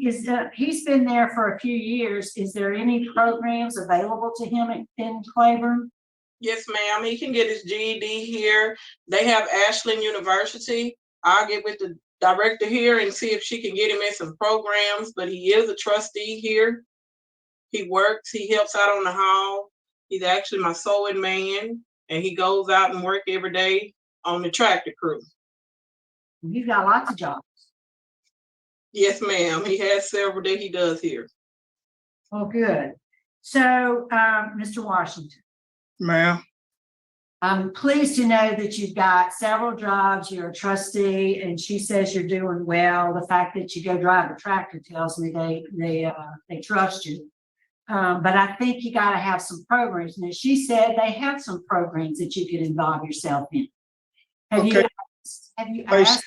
he's been there for a few years. Is there any programs available to him in Claiborne? Yes, ma'am, he can get his GED here. They have Ashland University. I'll get with the director here and see if she can get him in some programs, but he is a trustee here. He works, he helps out on the hall. He's actually my sewing man, and he goes out and work every day on the tractor crew. You've got lots of jobs. Yes, ma'am, he has several that he does here. Oh, good. So, Mr. Washington, Ma'am, I'm pleased to know that you've got several jobs. You're a trustee, and she says you're doing well. The fact that you go drive a tractor tells me they trust you. But I think you got to have some programs. And as she said, they have some programs that you could involve yourself in. Have you asked?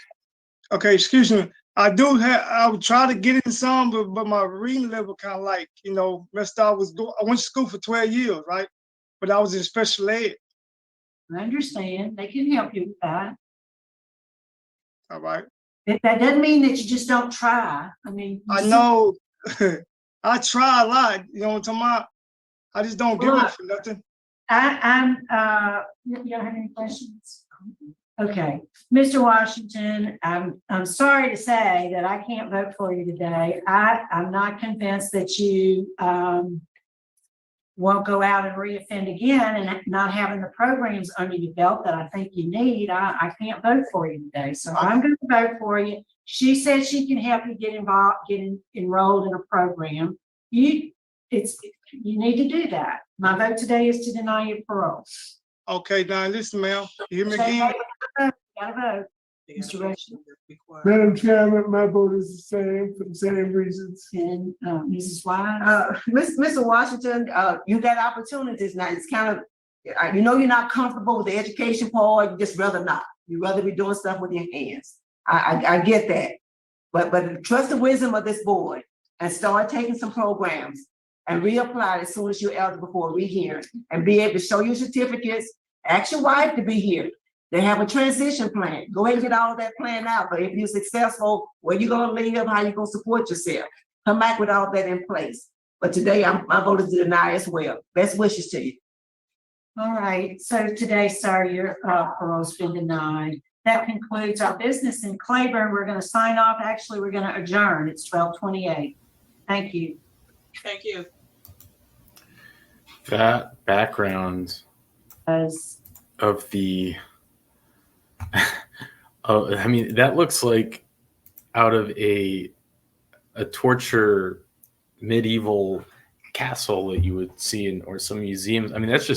Okay, excuse me. I would try to get in some, but my reading level kind of like, messed up. I went to school for 12 years, right? But I was in special ed. I understand. They can help you with that. All right. That doesn't mean that you just don't try. I mean, I know. I try a lot, you know what I'm talking about? I just don't give up for nothing. You don't have any questions? Okay, Mr. Washington, I'm sorry to say that I can't vote for you today. I'm not convinced that you won't go out and reoffend again, and not having the programs under your belt that I think you need. I can't vote for you today, so I'm going to vote for you. She said she can help you get involved, enrolled in a program. You need to do that. My vote today is to deny you parole. Okay, now listen, ma'am. You hear me again? Gotta vote. Mr. Rushing. Madam Chairman, my vote is the same for the same reasons. And Mrs. Wise. Mr. Washington, you got opportunities now. It's kind of, you're not comfortable with the education part. You just rather not. You rather be doing stuff with your hands. I get that. But trust the wisdom of this board and start taking some programs and reapply as soon as you're eligible for a rehearing and be able to show your certificates. Ask your wife to be here. They have a transition plan. Go ahead and get all of that planned out. But if you're successful, where you gonna live, how you gonna support yourself? Come back with all that in place. But today, my vote is to deny as well. Best wishes to you. All right, so today, sir, your parole's been denied. That concludes our business in Claiborne. We're gonna sign off. Actually, we're gonna adjourn. It's 12:28. Thank you. Thank you. That background As of the oh, I mean, that looks like out of a torture medieval castle that you would see in or some museums. I mean, that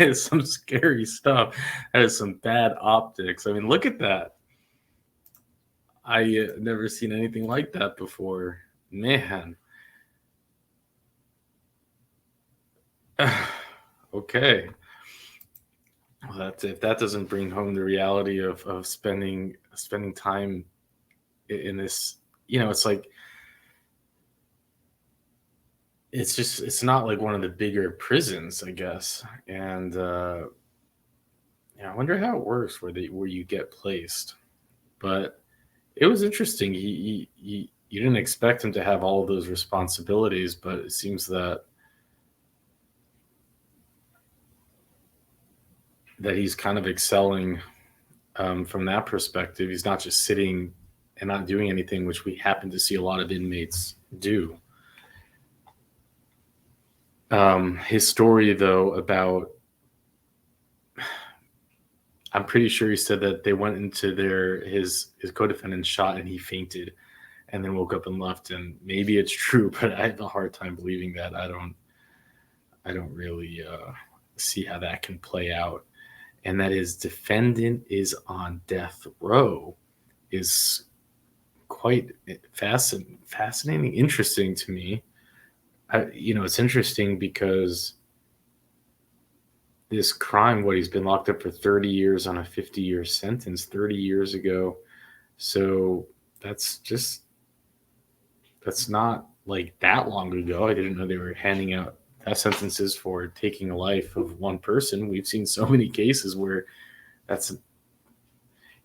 is some scary stuff. That is some bad optics. I mean, look at that. I never seen anything like that before. Man. Okay. Well, if that doesn't bring home the reality of spending time in this, it's like it's not like one of the bigger prisons, I guess. And I wonder how it works where you get placed. But it was interesting. You didn't expect him to have all of those responsibilities, but it seems that he's kind of excelling from that perspective. He's not just sitting and not doing anything, which we happen to see a lot of inmates do. His story, though, about, I'm pretty sure he said that they went into his co-defendant's shot and he fainted and then woke up and left. And maybe it's true, but I have a hard time believing that. I don't really see how that can play out. And that his defendant is on death row is quite fascinating, interesting to me. It's interesting because this crime, he's been locked up for 30 years on a 50-year sentence 30 years ago. So that's not like that long ago. I didn't know they were handing out death sentences for taking a life of one person. We've seen so many cases where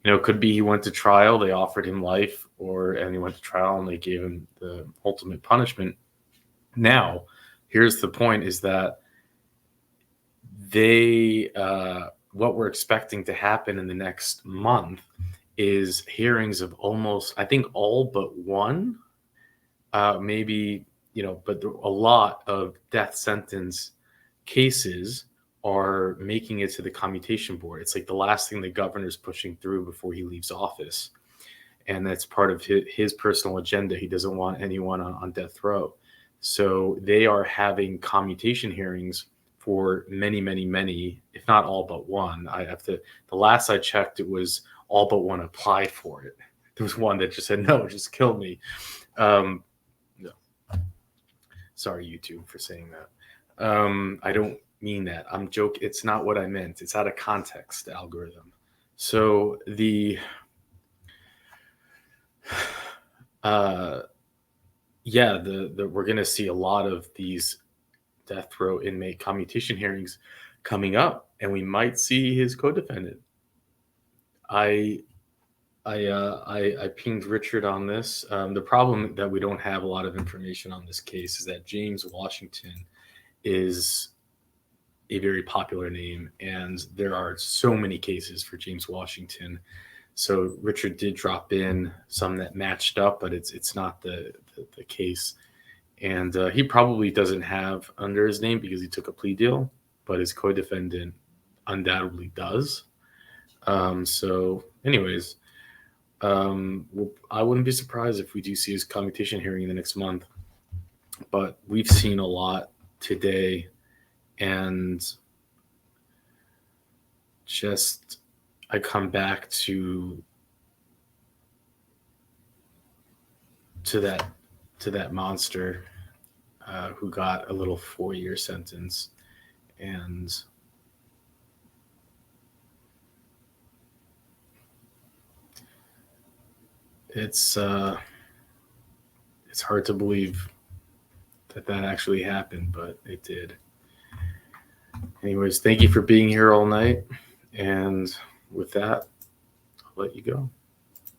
You know, it could be he went to trial, they offered him life, and he went to trial and they gave him the ultimate punishment. Now, here's the point: is that what we're expecting to happen in the next month is hearings of almost, I think, all but one, maybe, but a lot of death sentence cases are making it to the commutation board. It's like the last thing the governor's pushing through before he leaves office. And that's part of his personal agenda. He doesn't want anyone on death row. So they are having commutation hearings for many, many, many, if not all but one. The last I checked, it was all but one applied for it. There was one that just said, no, just kill me. No. Sorry, YouTube, for saying that. I don't mean that. I'm joking. It's not what I meant. It's out of context, the algorithm. So we're going to see a lot of these death row inmate commutation hearings coming up, and we might see his co-defendant. I pinged Richard on this. The problem that we don't have a lot of information on this case is that James Washington is a very popular name, and there are so many cases for James Washington. So Richard did drop in some that matched up, but it's not the case. And he probably doesn't have under his name because he took a plea deal, but his co-defendant undoubtedly does. So anyways, I wouldn't be surprised if we do see his commutation hearing in the next month. But we've seen a lot today, and just I come back to that monster who got a little 4-year sentence, and it's hard to believe that actually happened, but it did. Anyways, thank you for being here all night, and with that, I'll let you go.